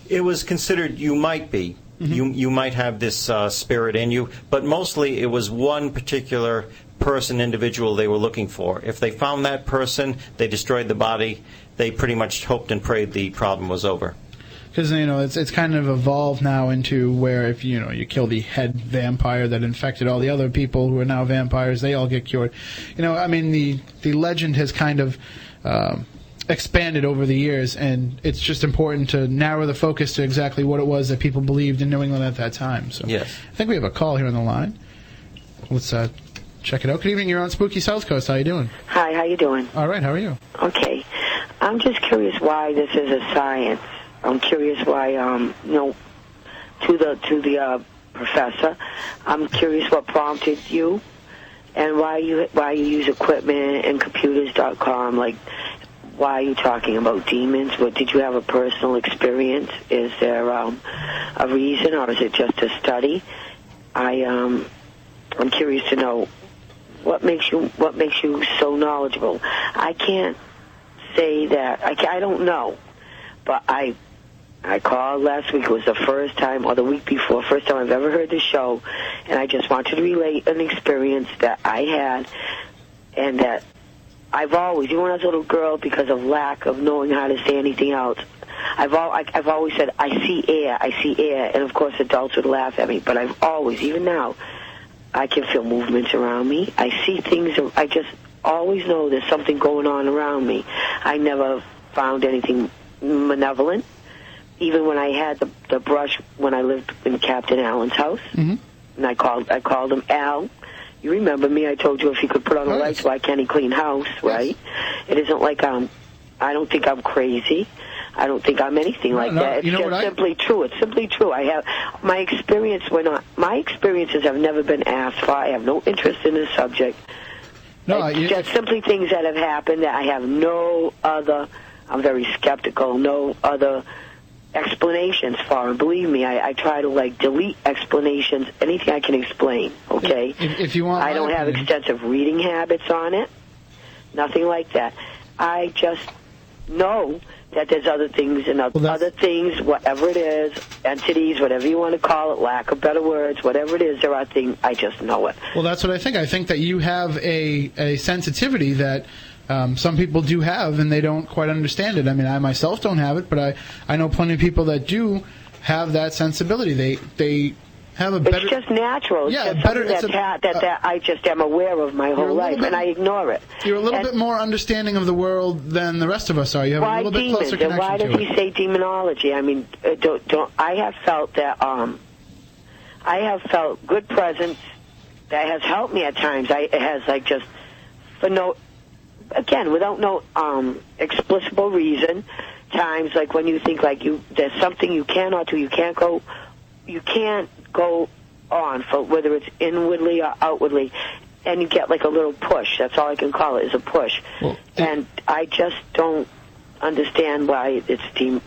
It was considered you might be. Mm-hmm. You might have this spirit in you, but mostly it was one particular person, individual they were looking for. If they found that person, they destroyed the body. They pretty much hoped and prayed the problem was over. Because, it's kind of evolved now into where if, you kill the head vampire that infected all the other people who are now vampires, they all get cured. The legend has kind of expanded over the years, and it's just important to narrow the focus to exactly what it was that people believed in New England at that time. So yes. I think we have a call here on the line. Let's check it out. Good evening. You're on Spooky South Coast. How you doing? Hi, how you doing? All right. How are you? Okay. I'm just curious why this is a science. I'm curious why, to the professor, I'm curious what prompted you and why you use equipment and computers.com. Like, why are you talking about demons? What, did you have a personal experience? Is there a reason, or is it just a study? I'm curious to know what makes you so knowledgeable. I can't say that. I don't know, but I called last week. It was the first time, or the week before, first time I've ever heard the show, and I just wanted to relate an experience that I had, and that I've always, even when I was a little girl, because of lack of knowing how to say anything else, I've always said, I see air, and of course adults would laugh at me, but I've always, even now, I can feel movements around me. I see things, I just always know there's something going on around me. I never found anything malevolent. Even when I had the brush when I lived in Captain Allen's house, and I called him Al. You remember me? I told you if he could put on the lights, why can't he clean house, right? It isn't like I don't think I'm crazy. I don't think I'm anything like that. It's just simply true. It's simply true. I have my experiences have never been asked for. I have no interest in the subject. It's just simply things that have happened that I have no other. I'm very skeptical. No other explanations for, and believe me, I try to delete explanations, anything I can explain, okay? If you want, I don't have extensive reading habits on it, nothing like that. I just know that there's other things and other things, whatever it is, entities, whatever you want to call it, lack of better words, whatever it is, there are things, I just know it. Well, that's what I think. I think that you have a sensitivity that some people do have, and they don't quite understand it. I mean, I myself don't have it, but I know plenty of people that do have that sensibility. They have a better... It's just natural. Yeah, it's just that I just am aware of my whole life, and I ignore it. You're a little bit more understanding of the world than the rest of us are. You have a little bit closer connection to it. Why does he say demonology? I mean, I have felt that... I have felt good presence that has helped me at times. It has, just... for no... Again, without no explicable reason, times when you think there's something you cannot do, you can't go on, for whether it's inwardly or outwardly, and you get a little push. That's all I can call it, is a push. Well, and I just don't understand why it's demons.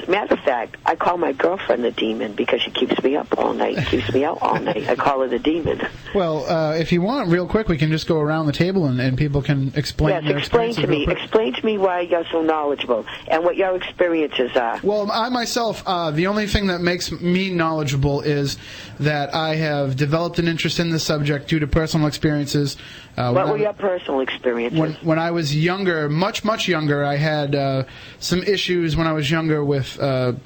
Matter of fact, I call my girlfriend the demon because she keeps me up all night, keeps me out all night. I call her the demon. Well, if you want, real quick, we can just go around the table and people can explain their experiences. Explain to me why you're so knowledgeable and what your experiences are. Well, I myself, the only thing that makes me knowledgeable is that I have developed an interest in this subject due to personal experiences. What were your personal experiences? When I was younger, much younger, I had some issues when I was younger with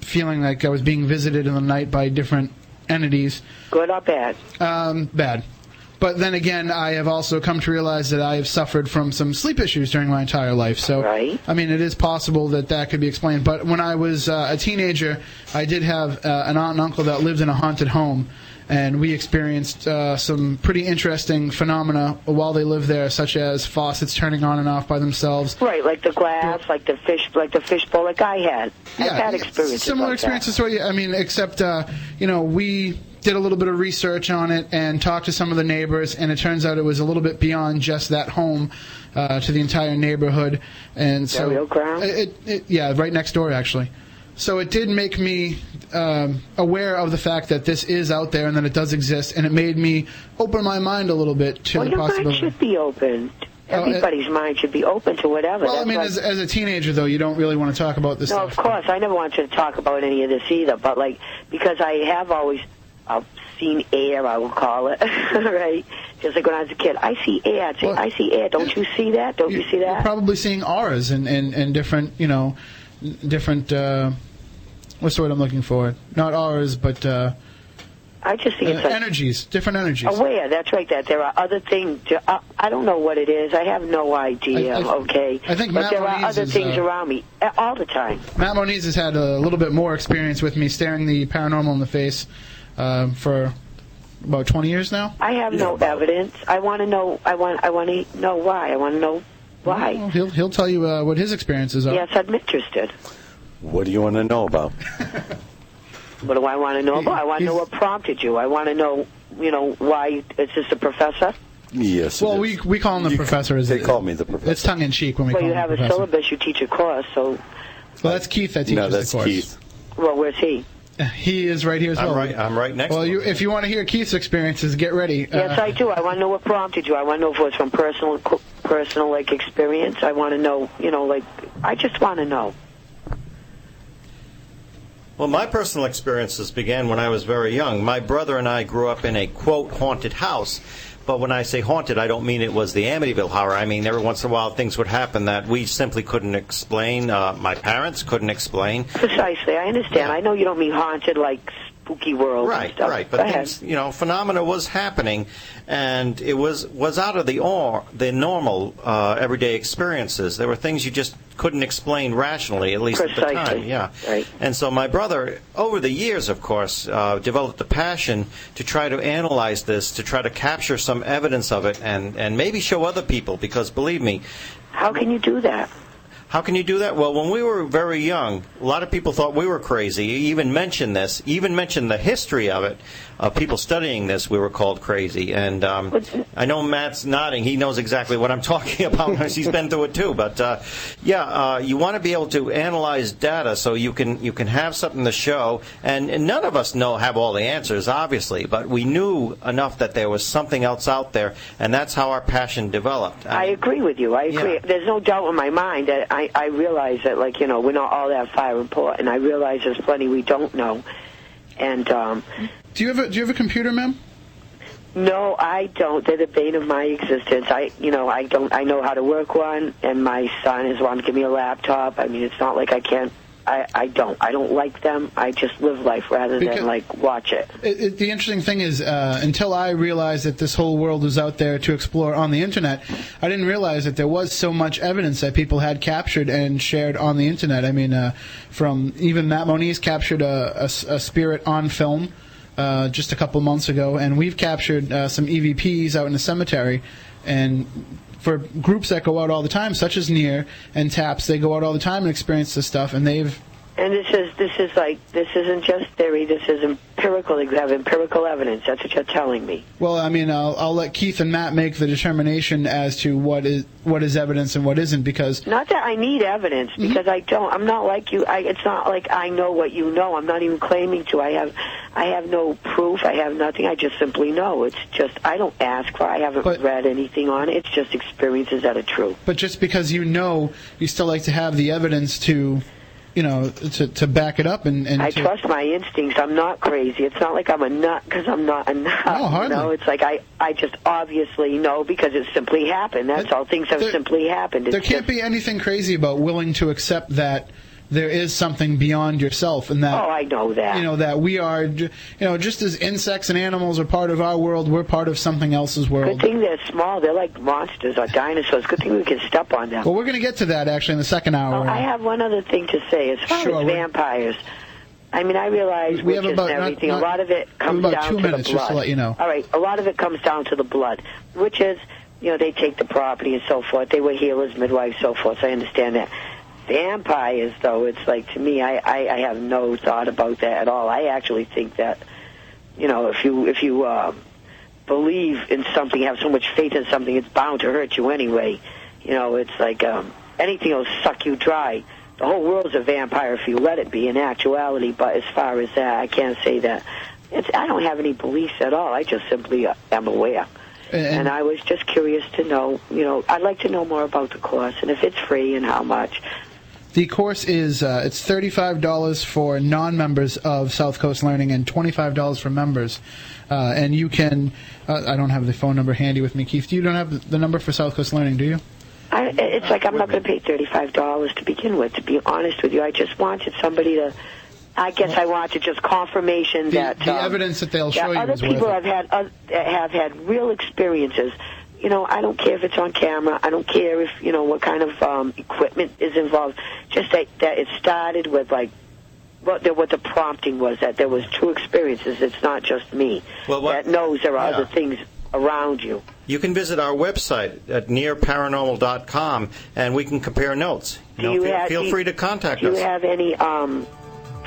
feeling like I was being visited in the night by different entities. Good or bad? Bad. But then again, I have also come to realize that I have suffered from some sleep issues during my entire life. So, I mean, it is possible that could be explained. But when I was a teenager, I did have an aunt and uncle that lived in a haunted home. And we experienced some pretty interesting phenomena while they lived there, such as faucets turning on and off by themselves. Right, like the glass, like the fishbowl, like I had. Yeah, I've had experiences similar experiences. So, I mean, except we did a little bit of research on it and talked to some of the neighbors, and it turns out it was a little bit beyond just that home, to the entire neighborhood. And so, Burial ground? Yeah, right next door actually. So it did make me aware of the fact that this is out there and that it does exist, and it made me open my mind a little bit to the possibility. Your mind should be open. Everybody's mind should be open to whatever. Well, I mean, as a teenager, though, you don't really want to talk about this stuff. No, of course. I never wanted to talk about any of this either, but, because I have always seen air, I will call it, right? Just like when I was a kid. I see air. I'd say, I see air. Don't you see that? Don't you see that? You're probably seeing auras and different, different... what's the word I'm looking for? Not auras, but I just think it's like energies, different energies. Aware, that's right. That there are other things. I don't know what it is. I have no idea. Okay, I think but Matt there Moniz are other is, things around me all the time. Matt Moniz has had a little bit more experience with me staring the paranormal in the face for about 20 years now. I have no evidence. I want to know. I want to know why. I want to know why. Well, he'll tell you what his experiences are. Yes, I'm interested. What do you want to know about? What do I want to know about? I want to know what prompted you. I want to know, why. Is this a professor? Yes. Well, we call him the professor. They call me the professor. It's tongue in cheek when we call him the professor. Well, you have a syllabus. You teach a course, so. Well, that's Keith that teaches the course. No, that's Keith. Well, where's he? He is right here as well. I'm right next to him. Well, if you want to hear Keith's experiences, get ready. Yes, I do. I want to know what prompted you. I want to know if it was from personal experience. I want to know, I just want to know. Well, my personal experiences began when I was very young. My brother and I grew up in a, quote, haunted house. But when I say haunted, I don't mean it was the Amityville horror. I mean, every once in a while things would happen that we simply couldn't explain. My parents couldn't explain. Precisely. I understand. Yeah. I know you don't mean haunted like spooky world and Right, stuff. right. But things, phenomena was happening, and it was out of the normal everyday experiences. There were things you just couldn't explain rationally, at least Precisely. at the time. Yeah. Right. And so my brother, over the years, of course, developed a passion to try to analyze this, to try to capture some evidence of it, and maybe show other people. Because believe me, how can you do that? How can you do that? Well, when we were very young, a lot of people thought we were crazy. You even mentioned this, even mentioned the history of it. People studying this, we were called crazy. And I know Matt's nodding. He knows exactly what I'm talking about. He's been through it too. But you want to be able to analyze data so you can have something to show. And none of us have all the answers, obviously. But we knew enough that there was something else out there, and that's how our passion developed. I agree with you. I agree. Yeah. There's no doubt in my mind that I realize that, we're not all that far apart, and I realize there's plenty we don't know. And do you have a computer, ma'am? No, I don't. They're the bane of my existence. I don't. I know how to work one, and my son has wanted to give me a laptop. I mean, it's not like I can't. I don't. I don't like them. I just live life rather than watch it. The interesting thing is, until I realized that this whole world was out there to explore on the internet, I didn't realize that there was so much evidence that people had captured and shared on the internet. I mean, from even Matt Moniz captured a spirit on film just a couple months ago, and we've captured some EVPs out in the cemetery, and for groups that go out all the time, such as N.E.A.R and TAPS, they go out all the time and experience this stuff, and they've... And this isn't just theory, this is empirical. You have empirical evidence. That's what you're telling me. Well, I mean, I'll let Keith and Matt make the determination as to what is evidence and what isn't, because... Not that I need evidence, because I don't. I'm not like you. It's not like I know what you know. I'm not even claiming to. I have no proof. I have nothing. I just simply know. It's just, I don't ask for. I haven't read anything on it. It's just experiences that are true. But just because you know, you still like to have the evidence to... to back it up and I trust my instincts. I'm not crazy. It's not like I'm a nut because I'm not a nut. No, hardly. It's like I just obviously know because it simply happened. That's all. Things have simply happened. There can't be anything crazy about willing to accept that there is something beyond yourself, and that I know that. That we are, just as insects and animals are part of our world, we're part of something else's world. Good thing they're small. They're like monsters or dinosaurs. Good thing we can step on them. Well, we're going to get to that actually in the second hour. I have one other thing to say. As far as vampires, I mean, I realize witches and everything. A lot of it comes down to the blood. Just to let you know. All right, a lot of it comes down to the blood. Witches, they take the property and so forth. They were healers, midwives, so forth. So I understand that. Vampires, though, it's like, to me, I have no thought about that at all. I actually think that, if you believe in something, have so much faith in something, it's bound to hurt you anyway. It's like anything will suck you dry. The whole world's a vampire if you let it be in actuality, but as far as that, I can't say that. I don't have any beliefs at all. I just simply am aware. And I was just curious to know, I'd like to know more about the course, and if it's free and how much. The course is it's $35 for non-members of South Coast Learning and $25 for members. And you can, I don't have the phone number handy with me, Keith. You don't have the number for South Coast Learning, do you? It's like I'm not going to pay $35 to begin with, to be honest with you. I just wanted somebody to I guess I wanted just confirmation that the evidence that they'll show you other is people worth it. have had real experiences. I don't care if it's on camera. I don't care if what kind of equipment is involved. Just that it started with what the prompting was, that there was two experiences. It's not just me that knows there are other things around you. You can visit our website at nearparanormal.com, and we can compare notes. Feel free to contact us. Do you have any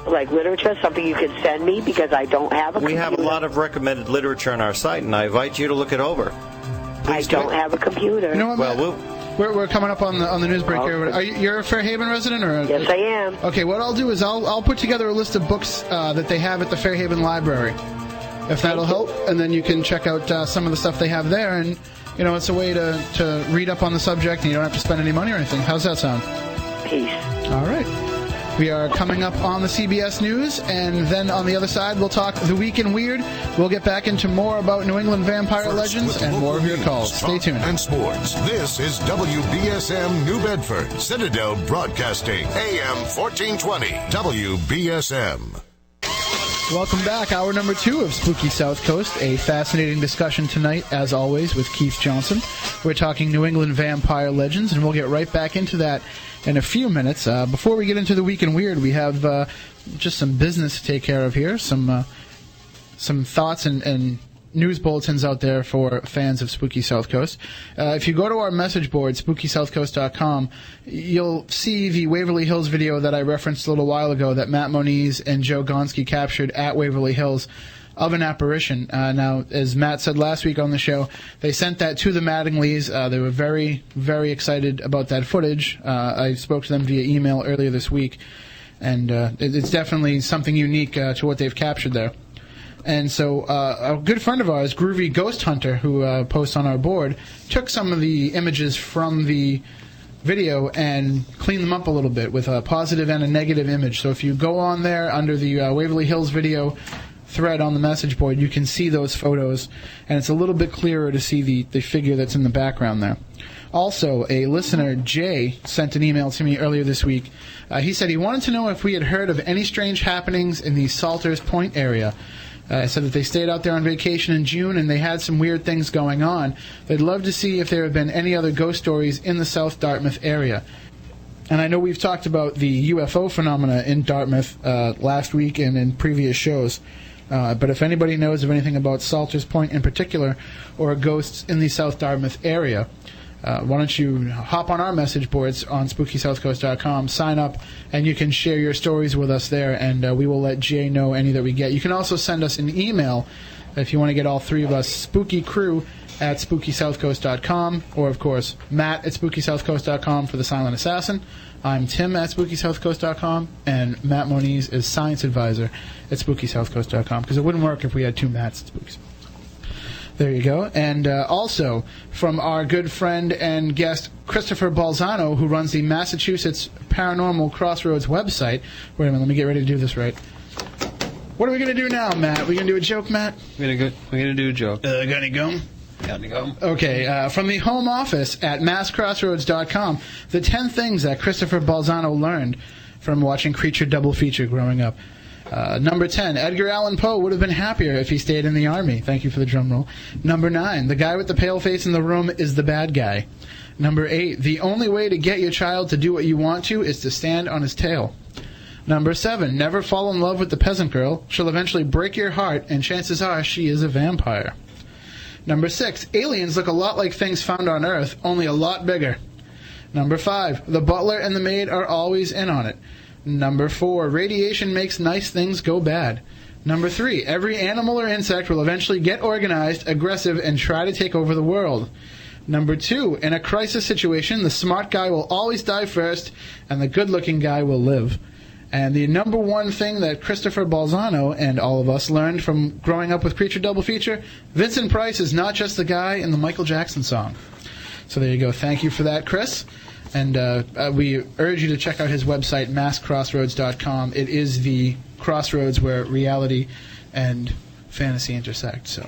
literature, something you can send me, because I don't have a computer? We have a lot of recommended literature on our site, and I invite you to look it over. I don't have a computer. You know what, we're coming up on the news break here. You're a Fairhaven resident, or? Yes, I am. Okay, what I'll do is I'll put together a list of books that they have at the Fairhaven Library, if that'll help, and then you can check out some of the stuff they have there, and it's a way to read up on the subject, and you don't have to spend any money or anything. How's that sound? Peace. All right. We are coming up on the CBS News, and then on the other side, we'll talk The Week in Weird. We'll get back into more about New England vampire legends and more of your calls. Stay tuned. And sports. This is WBSM-New Bedford, Citadel Broadcasting, AM 1420, WBSM. Welcome back. Hour number 2 of Spooky South Coast. A fascinating discussion tonight, as always, with Keith Johnson. We're talking New England vampire legends, and we'll get right back into that in a few minutes. Before we get into the Week in Weird, we have just some business to take care of here, some thoughts and news bulletins out there for fans of Spooky South Coast. If you go to our message board, SpookySouthCoast.com, you'll see the Waverly Hills video that I referenced a little while ago that Matt Moniz and Joe Gonski captured at Waverly Hills of an apparition. Now, as Matt said last week on the show, they sent that to the Mattingleys. They were very, very excited about that footage. I spoke to them via email earlier this week, and it's definitely something unique to what they've captured there. And so a good friend of ours, Groovy Ghost Hunter, who posts on our board, took some of the images from the video and cleaned them up a little bit with a positive and a negative image. So if you go on there under the Waverly Hills video thread on the message board, you can see those photos, and it's a little bit clearer to see the figure that's in the background there. Also, a listener, Jay, sent an email to me earlier this week. He said he wanted to know if we had heard of any strange happenings in the Salters Point area. I said that they stayed out there on vacation in June, and they had some weird things going on. They'd love to see if there have been any other ghost stories in the South Dartmouth area. And I know we've talked about the UFO phenomena in Dartmouth last week and in previous shows. But if anybody knows of anything about Salters Point in particular, or ghosts in the South Dartmouth area, why don't you hop on our message boards on SpookySouthCoast.com, sign up, and you can share your stories with us there, and we will let Jay know any that we get. You can also send us an email if you want to get all three of us, spookycrew@SpookySouthCoast.com, or, of course, Matt@SpookySouthCoast.com for the Silent Assassin. I'm Tim at SpookySouthCoast.com, and Matt Moniz is Science Advisor at SpookySouthCoast.com, because it wouldn't work if we had two Matts at Spooky. There you go. And also from our good friend and guest Christopher Balzano, who runs the Massachusetts Paranormal Crossroads website. Wait a minute, let me get ready to do this right. What are we going to do now, Matt? We going to do a joke, Matt? We're going to do a joke. Got any gum? Got any gum? Okay, from the home office at masscrossroads.com, the 10 things that Christopher Balzano learned from watching Creature Double Feature growing up. Number 10, Edgar Allan Poe would have been happier if he stayed in the Army. Thank you for the drum roll. Number 9, the guy with the pale face in the room is the bad guy. Number 8, the only way to get your child to do what you want to is to stand on his tail. Number 7, never fall in love with the peasant girl. She'll eventually break your heart, and chances are she is a vampire. Number 6, aliens look a lot like things found on Earth, only a lot bigger. Number 5, the butler and the maid are always in on it. Number 4, radiation makes nice things go bad. Number 3, every animal or insect will eventually get organized, aggressive, and try to take over the world. Number 2, in a crisis situation, the smart guy will always die first, and the good-looking guy will live. And the number 1 thing that Christopher Balzano and all of us learned from growing up with Creature Double Feature, Vincent Price is not just the guy in the Michael Jackson song. So there you go. Thank you for that, Chris. And we urge you to check out his website, masscrossroads.com. It is the crossroads where reality and fantasy intersect. So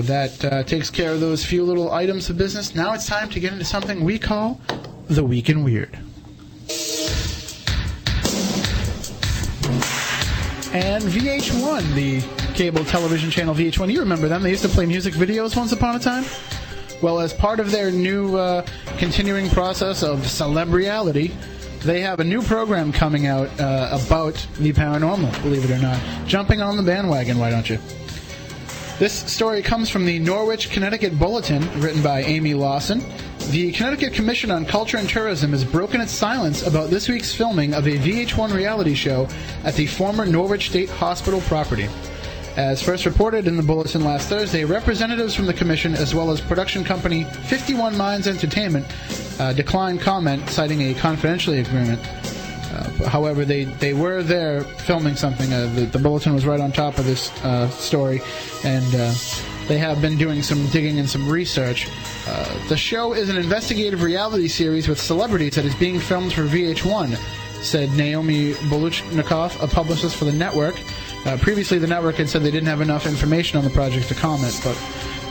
that takes care of those few little items of business. Now it's time to get into something we call The Week in Weird. And VH1, the cable television channel VH1. You remember them. They used to play music videos once upon a time. Well, as part of their new continuing process of celebriality, they have a new program coming out about the paranormal, believe it or not. Jumping on the bandwagon, why don't you? This story comes from the Norwich, Connecticut Bulletin, written by Amy Lawson. The Connecticut Commission on Culture and Tourism has broken its silence about this week's filming of a VH1 reality show at the former Norwich State Hospital property. As first reported in the Bulletin last Thursday, representatives from the Commission, as well as production company 51 Minds Entertainment, declined comment, citing a confidentiality agreement. However, they were there filming something. The Bulletin was right on top of this story, and they have been doing some digging and some research. The show is an investigative reality series with celebrities that is being filmed for VH1, said Naomi Boluchnikov, a publicist for the network. Previously, the network had said they didn't have enough information on the project to comment, but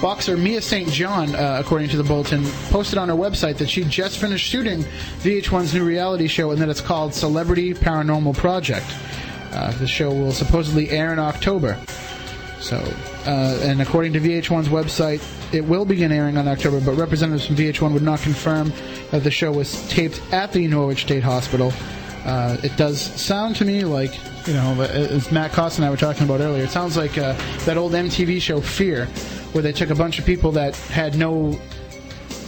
boxer Mia St. John, according to the Bulletin, posted on her website that she just finished shooting VH1's new reality show and that it's called Celebrity Paranormal Project. The show will supposedly air in October. So, and according to VH1's website, it will begin airing on October, but representatives from VH1 would not confirm that the show was taped at the Norwich State Hospital. It does sound to me like, as Matt Costa and I were talking about earlier, it sounds like that old MTV show Fear, where they took a bunch of people that had no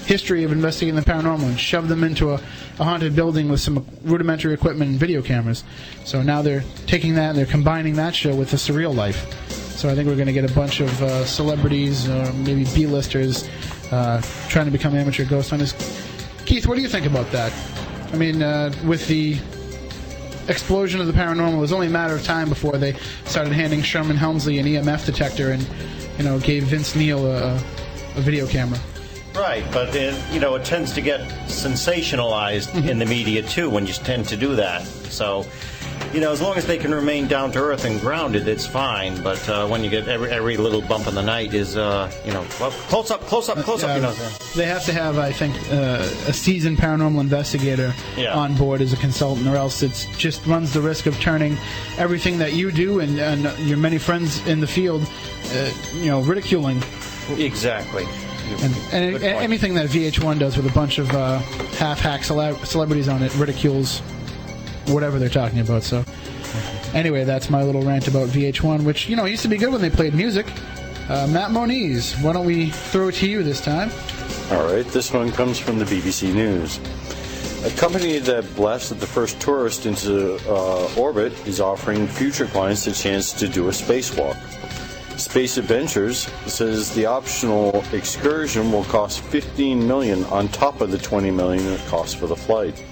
history of investigating the paranormal and shoved them into a haunted building with some rudimentary equipment and video cameras. So now they're taking that and they're combining that show with the surreal life. So I think we're going to get a bunch of celebrities, maybe B-listers, trying to become amateur ghost hunters. Keith, what do you think about that? I mean, with the explosion of the paranormal, it was only a matter of time before they started handing Sherman Helmsley an EMF detector and, gave Vince Neil a video camera. Right, but it tends to get sensationalized in the media too when you tend to do that. So, as long as they can remain down to earth and grounded, it's fine. But when you get every little bump in the night is, close up. They have to have, I think, a seasoned paranormal investigator on board as a consultant, or else it just runs the risk of turning everything that you do and your many friends in the field, ridiculing. Exactly. And anything that VH1 does with a bunch of half-hack celebrities on it ridicules whatever they're talking about. So, anyway, that's my little rant about VH1, which, used to be good when they played music. Matt Moniz, why don't we throw it to you this time? All right, this one comes from the BBC News. A company that blasted the first tourist into orbit is offering future clients a chance to do a spacewalk. Space Adventures says the optional excursion will cost $15 million on top of the $20 million it costs for the flight.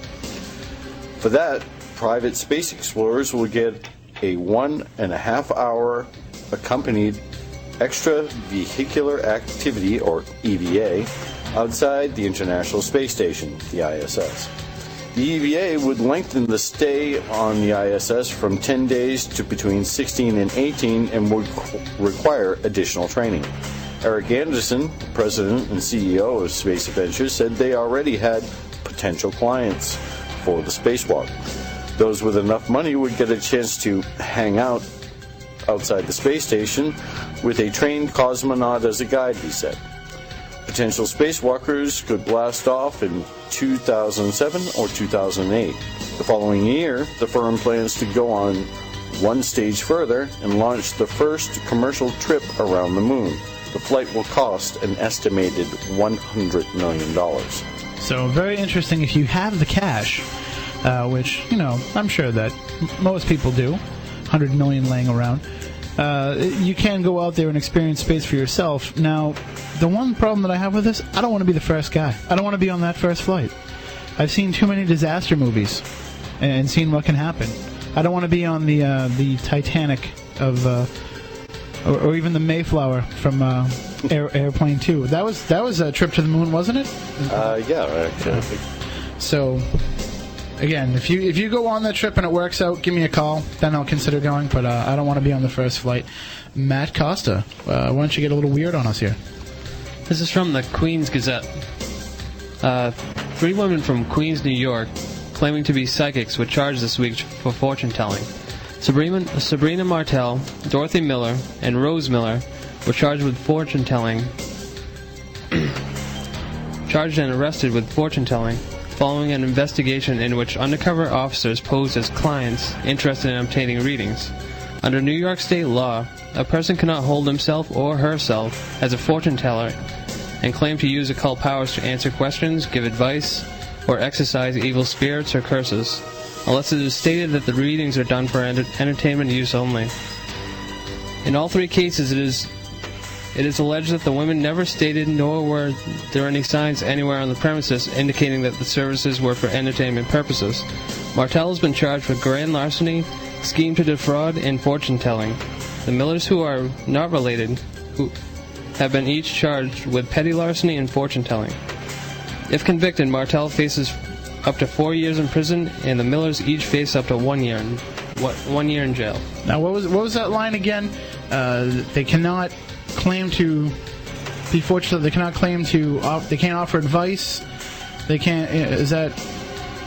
For that, private space explorers will get a 1.5 hour accompanied extravehicular activity, or EVA, outside the International Space Station, the ISS. The EVA would lengthen the stay on the ISS from 10 days to between 16 and 18 and would require additional training. Eric Anderson, president and CEO of Space Adventures, said they already had potential clients for the spacewalk. Those with enough money would get a chance to hang out outside the space station with a trained cosmonaut as a guide, he said. Potential spacewalkers could blast off in 2007 or 2008. The following year, the firm plans to go on one stage further and launch the first commercial trip around the moon. The flight will cost an estimated $100 million. So very interesting if you have the cash, which, I'm sure that most people do, $100 million laying around. You can go out there and experience space for yourself. Now, the one problem that I have with this, I don't want to be the first guy. I don't want to be on that first flight. I've seen too many disaster movies and seen what can happen. I don't want to be on the Titanic of, or even the Mayflower from Airplane 2. That was a trip to the moon, wasn't it? Yeah. So, again, if you go on that trip and it works out, give me a call. Then I'll consider going. But I don't want to be on the first flight. Matt Costa, why don't you get a little weird on us here? This is from the Queens Gazette. 3 women from Queens, New York, claiming to be psychics, were charged this week for fortune-telling. Sabrina Martel, Dorothy Miller, and Rose Miller were charged and arrested with fortune-telling following an investigation in which undercover officers posed as clients interested in obtaining readings. Under New York state law, a person cannot hold himself or herself as a fortune-teller and claim to use occult powers to answer questions, give advice, or exercise evil spirits or curses, unless it is stated that the readings are done for entertainment use only. In all three cases, it is alleged that the women never stated, nor were there any signs anywhere on the premises indicating that the services were for entertainment purposes. Martel has been charged with grand larceny, scheme to defraud, and fortune-telling. The Millers, who are not related, have been each charged with petty larceny and fortune-telling. If convicted, Martel faces up to 4 years in prison, and the Millers each face up to 1 year in jail. Now, what was that line again? They cannot claim to be fortunate. They cannot claim to. They can't offer advice. They can't. Is that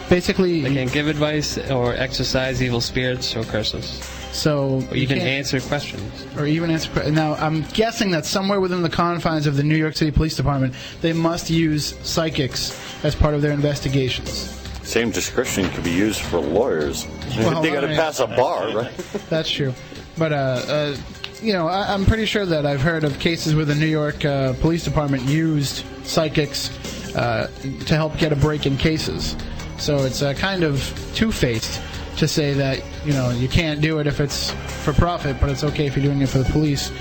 basically? They can't give advice or exercise evil spirits or curses. So or you can answer questions. Or even answer questions. Now, I'm guessing that somewhere within the confines of the New York City Police Department, they must use psychics as part of their investigations. Same description could be used for lawyers. Well, they got to pass a bar, right? That's true. But, I'm pretty sure that I've heard of cases where the New York Police Department used psychics to help get a break in cases. So it's kind of two-faced to say that, you can't do it if it's for profit, but it's okay if you're doing it for the police.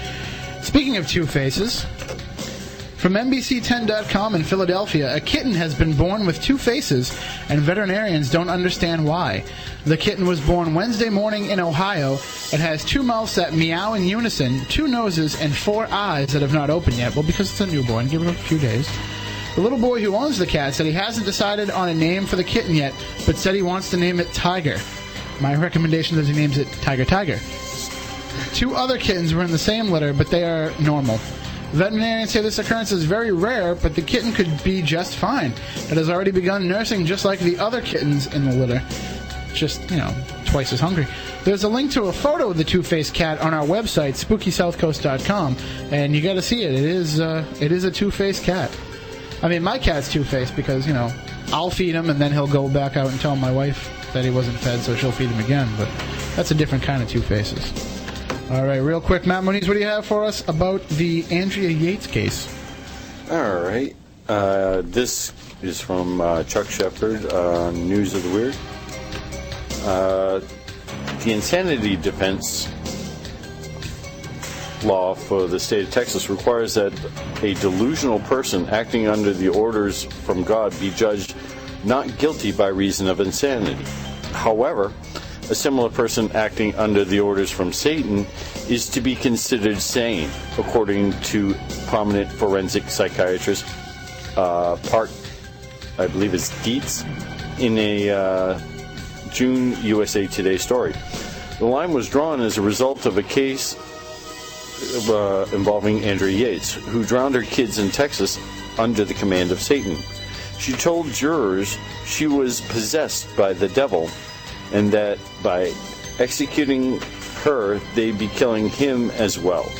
Speaking of two faces, from NBC10.com in Philadelphia, a kitten has been born with two faces, and veterinarians don't understand why. The kitten was born Wednesday morning in Ohio. It has two mouths that meow in unison, two noses, and four eyes that have not opened yet. Well, because it's a newborn, give it a few days. The little boy who owns the cat said he hasn't decided on a name for the kitten yet, but said he wants to name it Tiger. My recommendation is he names it Tiger Tiger. Two other kittens were in the same litter, but they are normal. Veterinarians say this occurrence is very rare, but the kitten could be just fine. It has already begun nursing just like the other kittens in the litter. Just, twice as hungry. There's a link to a photo of the two-faced cat on our website, SpookySouthCoast.com, and you got to see it. It is a two-faced cat. I mean, my cat's two-faced because, I'll feed him and then he'll go back out and tell my wife that he wasn't fed, so she'll feed him again. But that's a different kind of two faces. All right, real quick, Matt Moniz, what do you have for us about the Andrea Yates case? All right. This is from Chuck Shepard, News of the Weird. The insanity defense law for the state of Texas requires that a delusional person acting under the orders from God be judged not guilty by reason of insanity. However, a similar person acting under the orders from Satan is to be considered sane, according to prominent forensic psychiatrist Park, I believe it's Dietz, in a June USA Today story. The line was drawn as a result of a case involving Andrea Yates, who drowned her kids in Texas under the command of Satan. She told jurors she was possessed by the devil and that by executing her, they'd be killing him as well.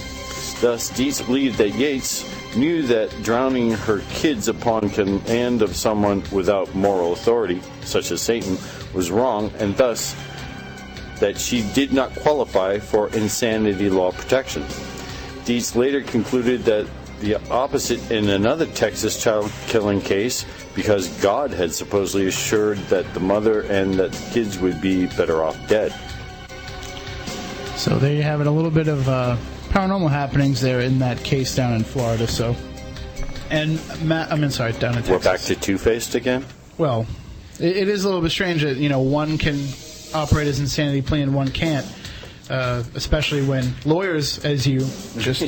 Thus, Dietz believed that Yates knew that drowning her kids upon command of someone without moral authority, such as Satan, was wrong, and thus that she did not qualify for insanity law protection. Dietz later concluded that the opposite in another Texas child-killing case, because God had supposedly assured that the mother and that the kids would be better off dead. So there you have it, a little bit of paranormal happenings there in that case down in Florida. So, and down in Texas. We're back to two-faced again? Well, it is a little bit strange that, one can operate as insanity plea and one can't. Especially when lawyers, as you just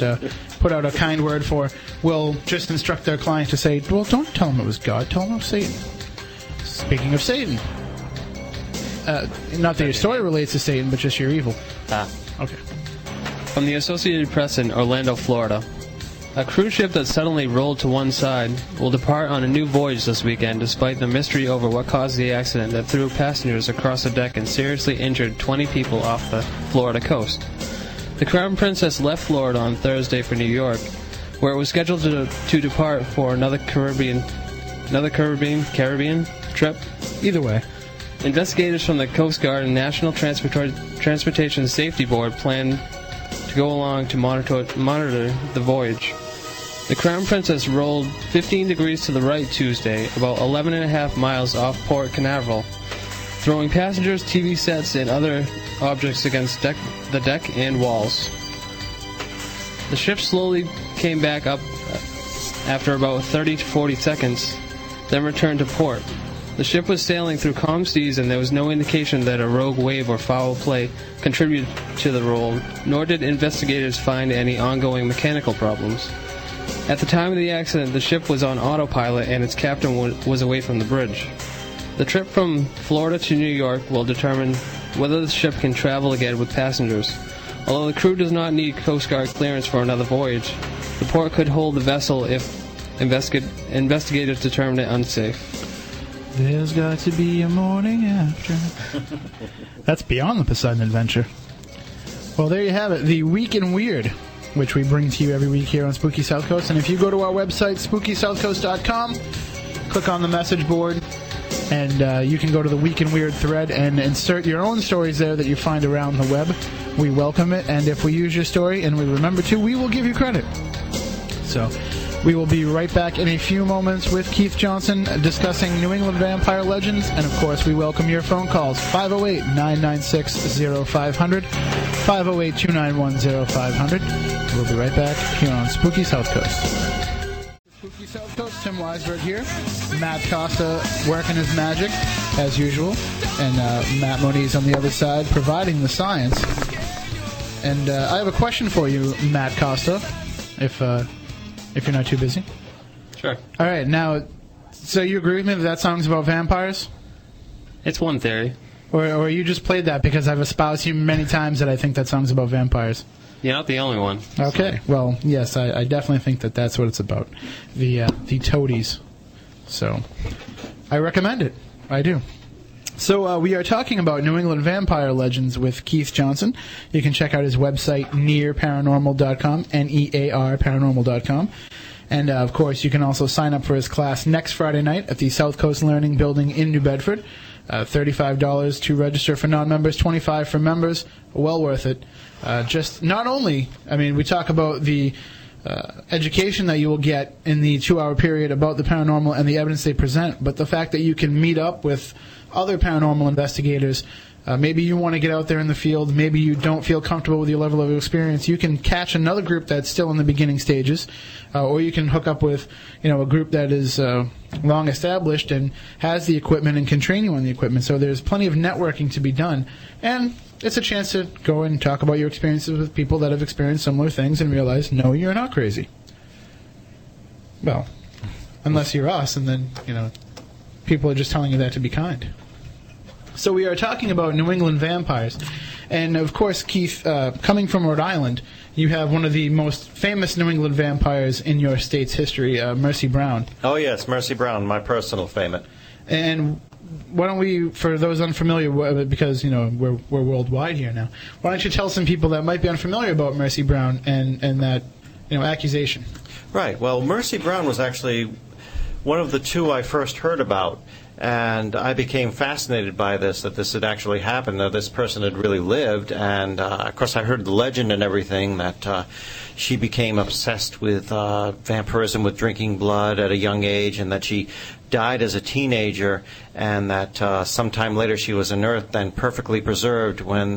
put out a kind word for, will just instruct their client to say, well, don't tell them it was God, tell them it was Satan. Speaking of Satan, not that your story relates to Satan, but just your evil. Ah. Okay. From the Associated Press in Orlando, Florida, A cruise ship that suddenly rolled to one side will depart on a new voyage this weekend despite the mystery over what caused the accident that threw passengers across the deck and seriously injured 20 people off the Florida coast. The Crown Princess left Florida on Thursday for New York, where it was scheduled to depart for another Caribbean trip. Either way. Investigators from the Coast Guard and National Transportation Safety Board plan to go along to monitor the voyage. The Crown Princess rolled 15 degrees to the right Tuesday, about 11.5 miles off Port Canaveral, throwing passengers, TV sets, and other objects against the deck and walls. The ship slowly came back up after about 30 to 40 seconds, then returned to port. The ship was sailing through calm seas, and there was no indication that a rogue wave or foul play contributed to the roll, nor did investigators find any ongoing mechanical problems. At the time of the accident, the ship was on autopilot and its captain was away from the bridge. The trip from Florida to New York will determine whether the ship can travel again with passengers. Although the crew does not need Coast Guard clearance for another voyage, the port could hold the vessel if investigators determine it unsafe. There's got to be a morning after. That's beyond the Poseidon Adventure. Well, there you have it, the Week in Weird, which we bring to you every week here on Spooky South Coast. And if you go to our website, SpookySouthCoast.com, click on the message board, and you can go to the Week in Weird thread and insert your own stories there that you find around the web. We welcome it, and if we use your story and we remember to, we will give you credit. So we will be right back in a few moments with Keith Johnson discussing New England vampire legends, and of course we welcome your phone calls, 508-996-0500, 508-291-0500. We'll be right back here on Spooky South Coast. Spooky South Coast, Tim Weisberg here. Matt Costa working his magic, as usual, and Matt Moniz on the other side providing the science. And I have a question for you, Matt Costa, if you're not too busy. Sure. All right, now, so you agree with me that song's about vampires? It's one theory. Or you just played that because I've espoused to you many times that I think that song's about vampires? You're not the only one. Okay, well, yes, I definitely think that that's what it's about. The toadies. So, I recommend it. I do. So we are talking about New England vampire legends with Keith Johnson. You can check out his website, N.E.A.R N.E.A.R paranormal.com. And, of course, you can also sign up for his class next Friday night at the South Coast Learning Building in New Bedford. $35 to register for non-members, $25 for members. Well worth it. Just not only, I mean, we talk about the education that you will get in the 2-hour period about the paranormal and the evidence they present, but the fact that you can meet up with other paranormal investigators. Maybe you want to get out there in the field. Maybe you don't feel comfortable with your level of experience. You can catch another group that's still in the beginning stages, or you can hook up with, a group that is long established and has the equipment and can train you on the equipment. So there's plenty of networking to be done, and it's a chance to go and talk about your experiences with people that have experienced similar things and realize, no, you're not crazy. Well, unless you're us, and then people are just telling you that to be kind. So we are talking about New England vampires. And, of course, Keith, coming from Rhode Island, you have one of the most famous New England vampires in your state's history, Mercy Brown. Oh, yes, Mercy Brown, my personal favorite. And why don't we, for those unfamiliar, because, we're worldwide here now, why don't you tell some people that might be unfamiliar about Mercy Brown and that, accusation? Right. Well, Mercy Brown was actually one of the two I first heard about. And I became fascinated by this, that this had actually happened, that this person had really lived. And, of course, I heard the legend and everything, that she became obsessed with vampirism, with drinking blood at a young age, and that she died as a teenager, and that sometime later she was unearthed and perfectly preserved when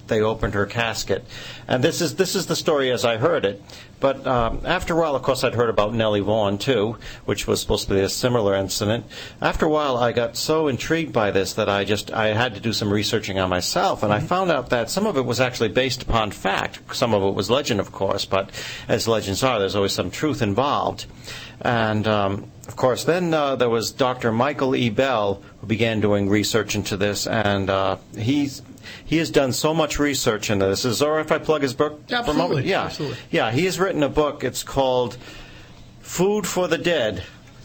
they opened her casket. And this is the story as I heard it. But after a while, of course, I'd heard about Nellie Vaughan, too, which was supposed to be a similar incident. After a while, I got so intrigued by this that I had to do some researching on myself, and I found out that some of it was actually based upon fact. Some of it was legend, of course, but as legends are, there's always some truth involved. And, of course, then there was Dr. Michael E. Bell, who began doing research into this, and he he has done so much research into this. Is it all right if I plug his book? Absolutely. Yeah. Absolutely. Yeah, he has written a book. It's called Food for the Dead,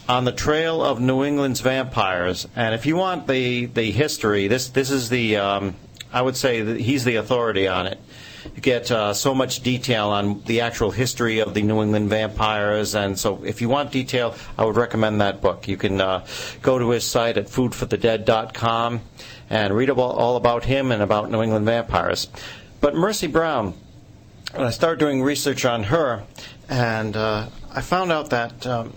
On the Trail of New England's Vampires. And if you want the history, this is the, I would say that he's the authority on it. You get so much detail on the actual history of the New England vampires, and so if you want detail, I would recommend that book. You can go to his site at foodforthedead.com and read all about him and about New England vampires. But Mercy Brown, I started doing research on her, and I found out that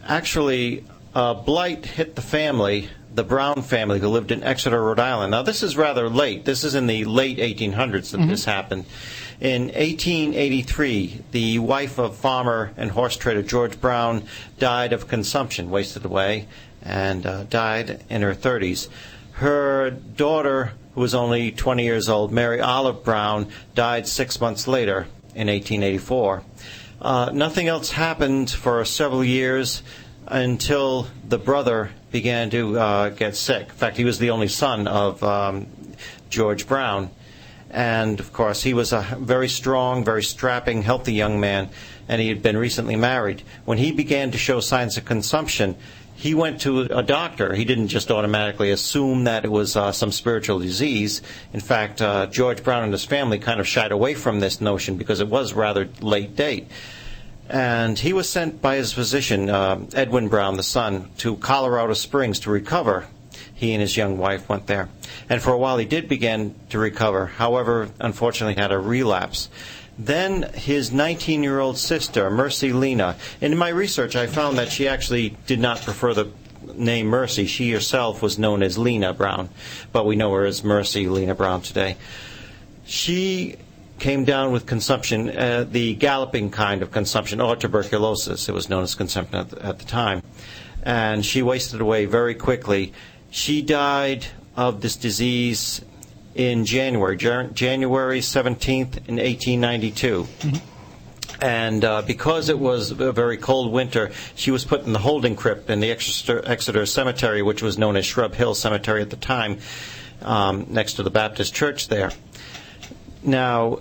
actually blight hit the family, the Brown family, who lived in Exeter, Rhode Island. Now, this is rather late. This is in the late 1800s that this happened. In 1883, the wife of farmer and horse trader George Brown died of consumption, wasted away, and died in her 30s. Her daughter, who was only 20 years old, Mary Olive Brown, died 6 months later in 1884. Nothing else happened for several years until the brother began to get sick. In fact, he was the only son of George Brown. And, of course, he was a very strong, very strapping, healthy young man, and he had been recently married. When he began to show signs of consumption, he went to a doctor. He didn't just automatically assume that it was some spiritual disease. In fact, George Brown and his family kind of shied away from this notion because it was rather late date. And he was sent by his physician, Edwin Brown, the son, to Colorado Springs to recover. He and his young wife went there. And for a while he did begin to recover. However, unfortunately had a relapse. Then his 19-year-old sister, Mercy Lena. In my research, I found that she actually did not prefer the name Mercy. She herself was known as Lena Brown, but we know her as Mercy Lena Brown today. She came down with consumption, the galloping kind of consumption, or tuberculosis. It was known as consumption at the time. And she wasted away very quickly. She died of this disease in January 17th in 1892. And because it was a very cold winter, she was put in the holding crypt in the Exeter Cemetery, which was known as Shrub Hill Cemetery at the time, next to the Baptist church there. Now,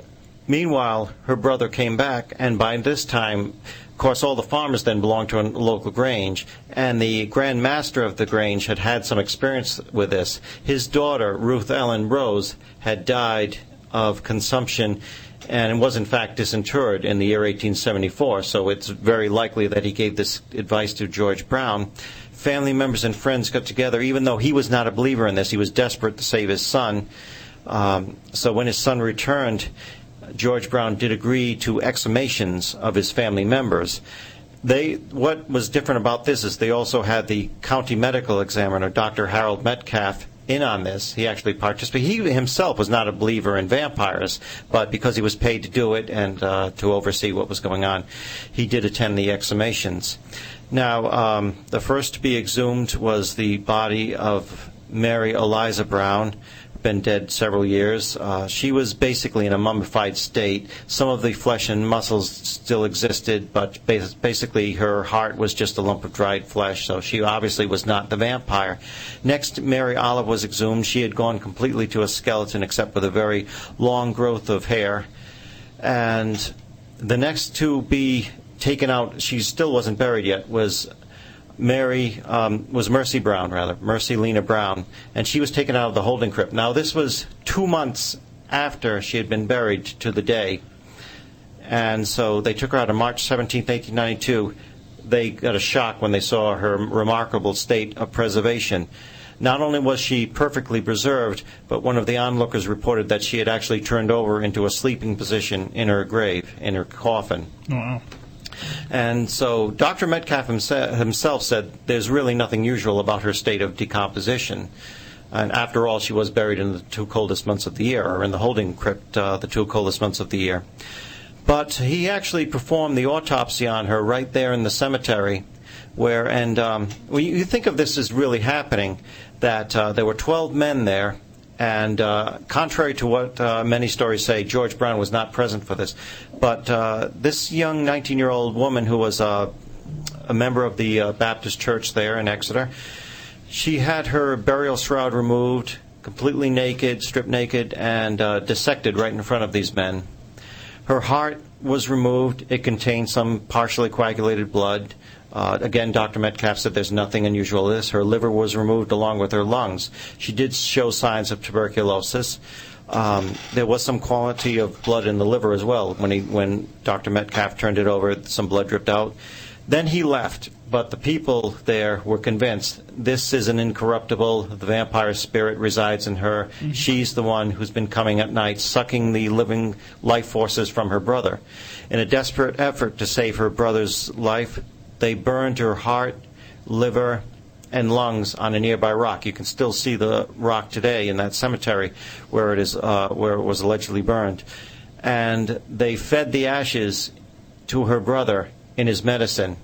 meanwhile, her brother came back, and by this time, of course, all the farmers then belonged to a local grange, and the Grand Master of the grange had had some experience with this. His daughter, Ruth Ellen Rose, had died of consumption and was in fact disinterred in the year 1874, so it's very likely that he gave this advice to George Brown. Family members and friends got together, even though he was not a believer in this. He was desperate to save his son. So when his son returned, George Brown did agree to exhumations of his family members. What was different about this is they also had the county medical examiner, Dr. Harold Metcalf, in on this. He actually participated. He himself was not a believer in vampires, but because he was paid to do it and to oversee what was going on, he did attend the exhumations. Now, the first to be exhumed was the body of Mary Eliza Brown, been dead several years. She was basically in a mummified state. Some of the flesh and muscles still existed, but basically her heart was just a lump of dried flesh, so she obviously was not the vampire. Next, Mary Olive was exhumed. She had gone completely to a skeleton except with a very long growth of hair. And the next to be taken out, she still wasn't buried yet, was Mercy Lena Brown, and she was taken out of the holding crypt. Now, this was 2 months after she had been buried to the day, and so they took her out on March 17, 1892. They got a shock when they saw her remarkable state of preservation. Not only was she perfectly preserved, but one of the onlookers reported that she had actually turned over into a sleeping position in her grave, in her coffin. Oh, wow. And so Dr. Metcalf himself said there's really nothing usual about her state of decomposition. And after all, she was buried in the 2 coldest months of the year, or in the holding crypt the 2 coldest months of the year. But he actually performed the autopsy on her right there in the cemetery, you think of this as really happening, that there were 12 men there. And contrary to what many stories say, George Brown was not present for this. But this young 19-year-old woman who was a member of the Baptist church there in Exeter, she had her burial shroud removed, completely naked, stripped naked, and dissected right in front of these men. Her heart was removed. It contained some partially coagulated blood. Again, Dr. Metcalf said there's nothing unusual with this. Her liver was removed along with her lungs. She did show signs of tuberculosis. There was some quantity of blood in the liver as well. When Dr. Metcalf turned it over, some blood dripped out. Then he left, but the people there were convinced this is an incorruptible. The vampire spirit resides in her. Mm-hmm. She's the one who's been coming at night, sucking the living life forces from her brother. In a desperate effort to save her brother's life, they burned her heart, liver, and lungs on a nearby rock. You can still see the rock today in that cemetery where it was allegedly burned. And they fed the ashes to her brother in his medicine.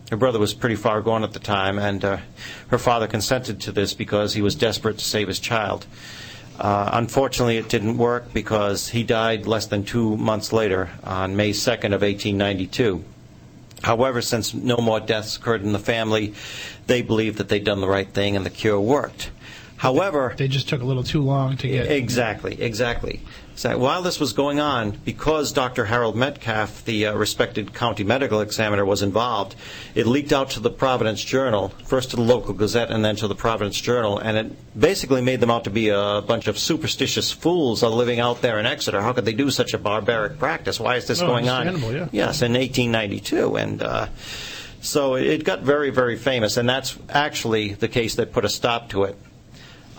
Her brother was pretty far gone at the time, and her father consented to this because he was desperate to save his child. Unfortunately, it didn't work because he died less than 2 months later on May 2nd of 1892. However, since no more deaths occurred in the family, they believed that they'd done the right thing and the cure worked. However, they just took a little too long to get... Exactly. So while this was going on, because Dr. Harold Metcalf, the respected county medical examiner, was involved, it leaked out to the Providence Journal, first to the local Gazette and then to the Providence Journal, and it basically made them out to be a bunch of superstitious fools living out there in Exeter. How could they do such a barbaric practice? Why is this going on? Yeah. Yes, in 1892, and so it got very, very famous, and that's actually the case that put a stop to it.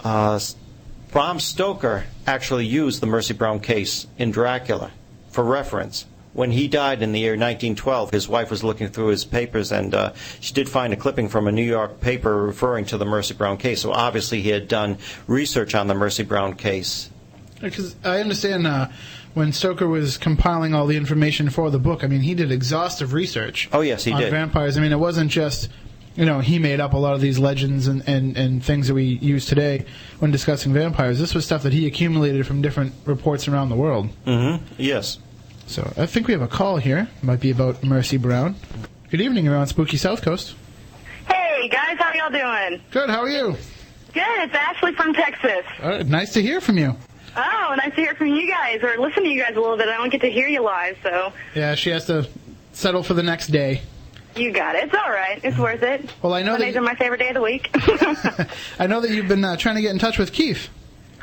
Bram Stoker actually used the Mercy Brown case in Dracula for reference. When he died in the year 1912, his wife was looking through his papers, and she did find a clipping from a New York paper referring to the Mercy Brown case. So obviously he had done research on the Mercy Brown case. Because I understand when Stoker was compiling all the information for the book, I mean, he did exhaustive research. Oh, yes, he did. On vampires. I mean, it wasn't just... he made up a lot of these legends and things that we use today when discussing vampires. This was stuff that he accumulated from different reports around the world. Mm-hmm. Yes. So I think we have a call here. It might be about Mercy Brown. Good evening. You're on Spooky South Coast. Hey, guys. How y'all doing? Good. How are you? Good. It's Ashley from Texas. Nice to hear from you. Oh, nice to hear from you guys, or listen to you guys a little bit. I don't get to hear you live, so... Yeah, she has to settle for the next day. You got it. It's all right. It's worth it. Well, I know Mondays are my favorite day of the week. I know that you've been trying to get in touch with Keith.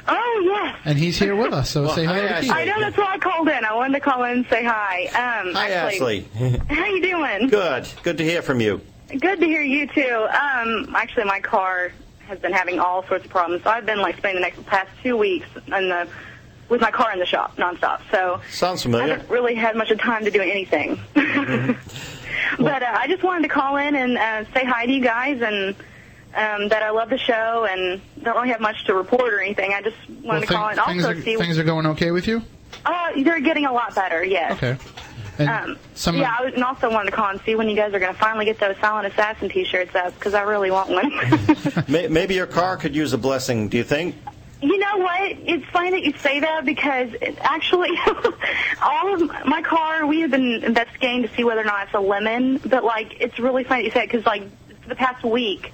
Oh, yes. And he's here with us, so say hello to Keith. I know, that's why I called in. I wanted to call in and say hi. Hi, Ashley. How you doing? Good. Good to hear from you. Good to hear you, too. Actually, my car has been having all sorts of problems, so I've been spending the past 2 weeks with my car in the shop nonstop. So sounds familiar. I haven't really had much of time to do anything. Mm-hmm. But I just wanted to call in and say hi to you guys, and that I love the show, and don't really have much to report or anything. I just wanted to call in. Things are going okay with you? They're getting a lot better, yes. Okay. I also wanted to call and see when you guys are going to finally get those Silent Assassin T-shirts up, because I really want one. Maybe your car could use a blessing, do you think? You know what? It's funny that you say that, because actually all of my car, we have been investigating to see whether or not it's a lemon, but it's really funny that you say it, because for the past week,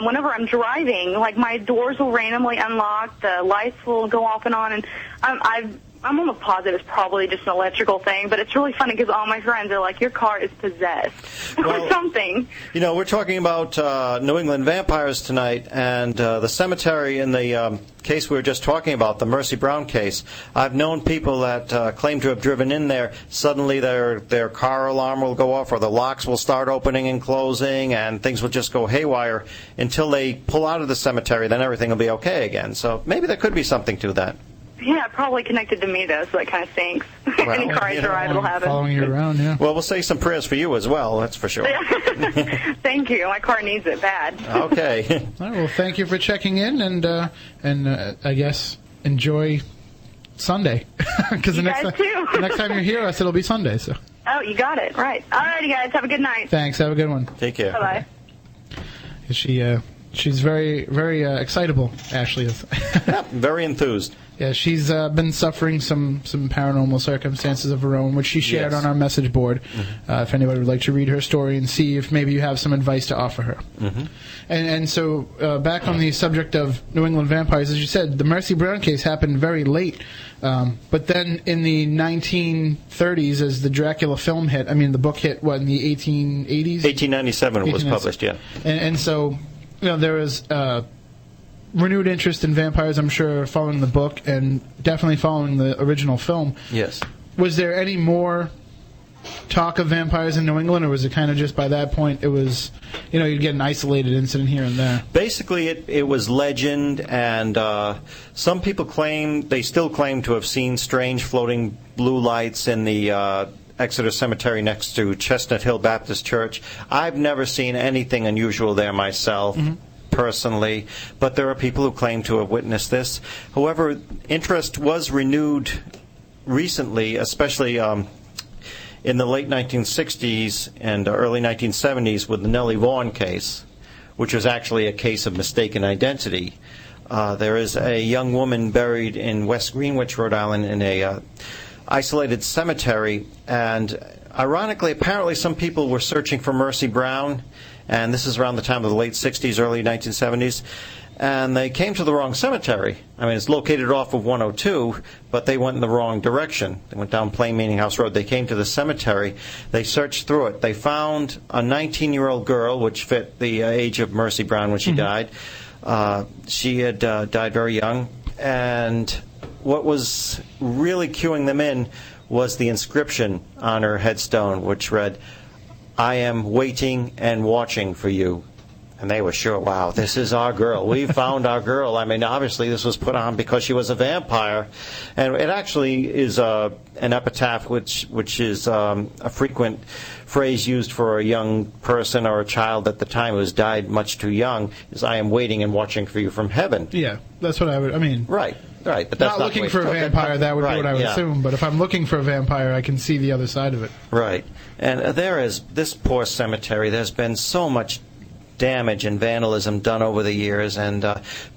whenever I'm driving, my doors will randomly unlock, the lights will go off and on, and I'm almost positive it's probably just an electrical thing, but it's really funny because all my friends are like, your car is possessed or something. We're talking about New England Vampires tonight, and the cemetery in the case we were just talking about, the Mercy Brown case. I've known people that claim to have driven in there. Suddenly their car alarm will go off, or the locks will start opening and closing, and things will just go haywire until they pull out of the cemetery. Then everything will be okay again. So maybe there could be something to that. Yeah, probably connected to me, though, so that kind of stinks. Well, any car I drive, it'll happen. Following you around, yeah. Well, we'll say some prayers for you as well, that's for sure. Thank you. My car needs it bad. Okay. All right, well, thank you for checking in, and I guess enjoy Sunday. Because the next time you hear us, it'll be Sunday. So. Oh, you got it. Right. All righty, guys. Have a good night. Thanks. Have a good one. Take care. Bye-bye. She She's very, very excitable, Ashley is. Yeah, very enthused. Yeah, she's been suffering some paranormal circumstances of her own, which she shared on our message board. If anybody would like to read her story and see if maybe you have some advice to offer her. And so back on the subject of New England vampires, as you said, the Mercy Brown case happened very late. But then in the 1930s, as the Dracula film hit, I mean, the book hit, what, in the 1880s? 1897 it was published, yeah. And so, there was renewed interest in vampires, I'm sure, following the book and definitely following the original film. Yes. Was there any more talk of vampires in New England, or was it kind of just by that point it was, you'd get an isolated incident here and there? Basically, it was legend, and some people still claim to have seen strange floating blue lights in the Exeter Cemetery next to Chestnut Hill Baptist Church. I've never seen anything unusual there myself. Personally, but there are people who claim to have witnessed this. However, interest was renewed recently, especially in the late 1960s and early 1970s with the Nellie Vaughan case, which was actually a case of mistaken identity. There is a young woman buried in West Greenwich, Rhode Island, in a isolated cemetery, and ironically, apparently some people were searching for Mercy Brown, and this is around the time of the late 60s, early 1970s, and they came to the wrong cemetery. I mean, it's located off of 102, but they went in the wrong direction. They went down Plain Meeting House Road. They came to the cemetery. They searched through it. They found a 19-year-old girl, which fit the age of Mercy Brown when she died. She had died very young, and what was really cueing them in was the inscription on her headstone, which read, "I am waiting and watching for you." And they were sure, wow, this is our girl. We found our girl. I mean, obviously this was put on because she was a vampire. And it actually is an epitaph, which is a frequent phrase used for a young person or a child at the time who has died much too young, is "I am waiting and watching for you from heaven." Yeah, that's what I mean. Right. But that's not looking for a vampire, that would be what I would assume. But if I'm looking for a vampire, I can see the other side of it. Right. And there is, this poor cemetery, there's been so much damage and vandalism done over the years, and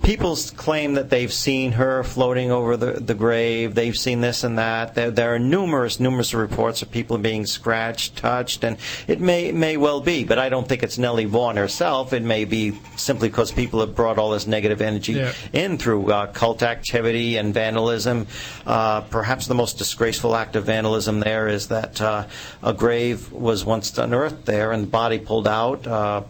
people claim that they've seen her floating over the grave. They've seen this and that. There are numerous reports of people being scratched, touched, and it may well be, but I don't think it's Nellie Vaughan herself. It may be simply because people have brought all this negative energy in through cult activity and vandalism. Perhaps the most disgraceful act of vandalism there is that a grave was once unearthed there and the body pulled out.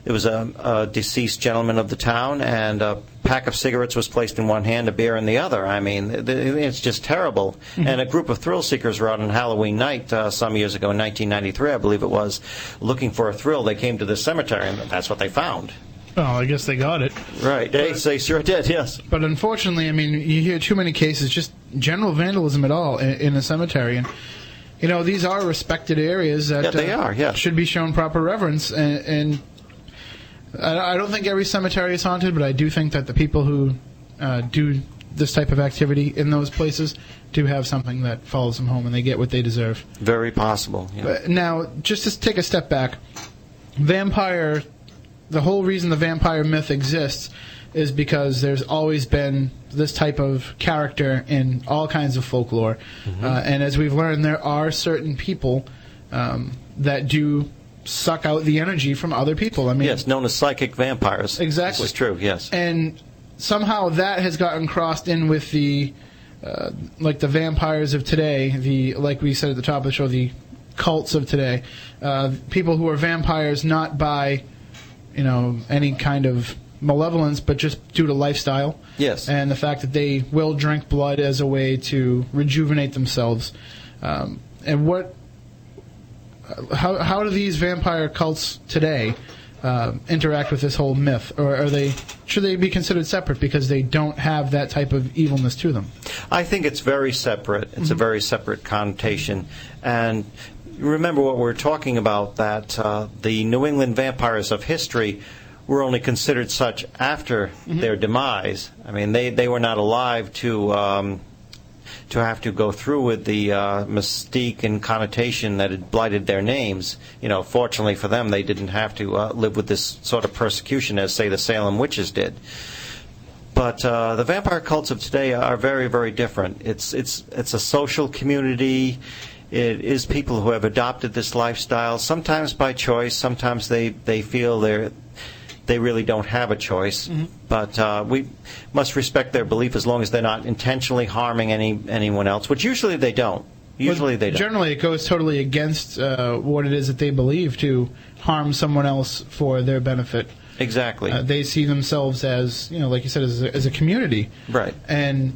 There was a deceased gentleman of the town, and a pack of cigarettes was placed in one hand, a beer in the other. I mean, it's just terrible. And a group of thrill seekers were out on Halloween night some years ago, in 1993, I believe it was, looking for a thrill. They came to the cemetery, and that's what they found. Well, I guess they got it. Right. They sure did, yes. But unfortunately, I mean, you hear too many cases, just general vandalism at all in a cemetery. And these are respected areas that they are, should be shown proper reverence. And I don't think every cemetery is haunted, but I do think that the people who do this type of activity in those places do have something that follows them home, and they get what they deserve. Very possible. Yeah. Now, just to take a step back, the whole reason the vampire myth exists is because there's always been this type of character in all kinds of folklore. And as we've learned, there are certain people that do suck out the energy from other people. I mean, yes, known as psychic vampires. Exactly. This is true, yes. And somehow that has gotten crossed in with the vampires of today, like we said at the top of the show, the cults of today. People who are vampires not by, any kind of malevolence, but just due to lifestyle. Yes. And the fact that they will drink blood as a way to rejuvenate themselves. And how do these vampire cults today interact with this whole myth, or should they be considered separate because they don't have that type of evilness to them? I think it's very separate. It's a very separate connotation. And remember what we're talking about, that the New England vampires of history were only considered such after their demise. I mean, they were not alive to to have to go through with the mystique and connotation that had blighted their names. Fortunately for them, they didn't have to live with this sort of persecution as, say, the Salem witches did. But the vampire cults of today are very, very different. It's a social community. It is people who have adopted this lifestyle, sometimes by choice, sometimes they feel they really don't have a choice. Mm-hmm. But we must respect their belief as long as they're not intentionally harming anyone else, which usually they don't. They don't. Generally, it goes totally against what it is that they believe, to harm someone else for their benefit. Exactly. They see themselves as, like you said, as a community. Right. And,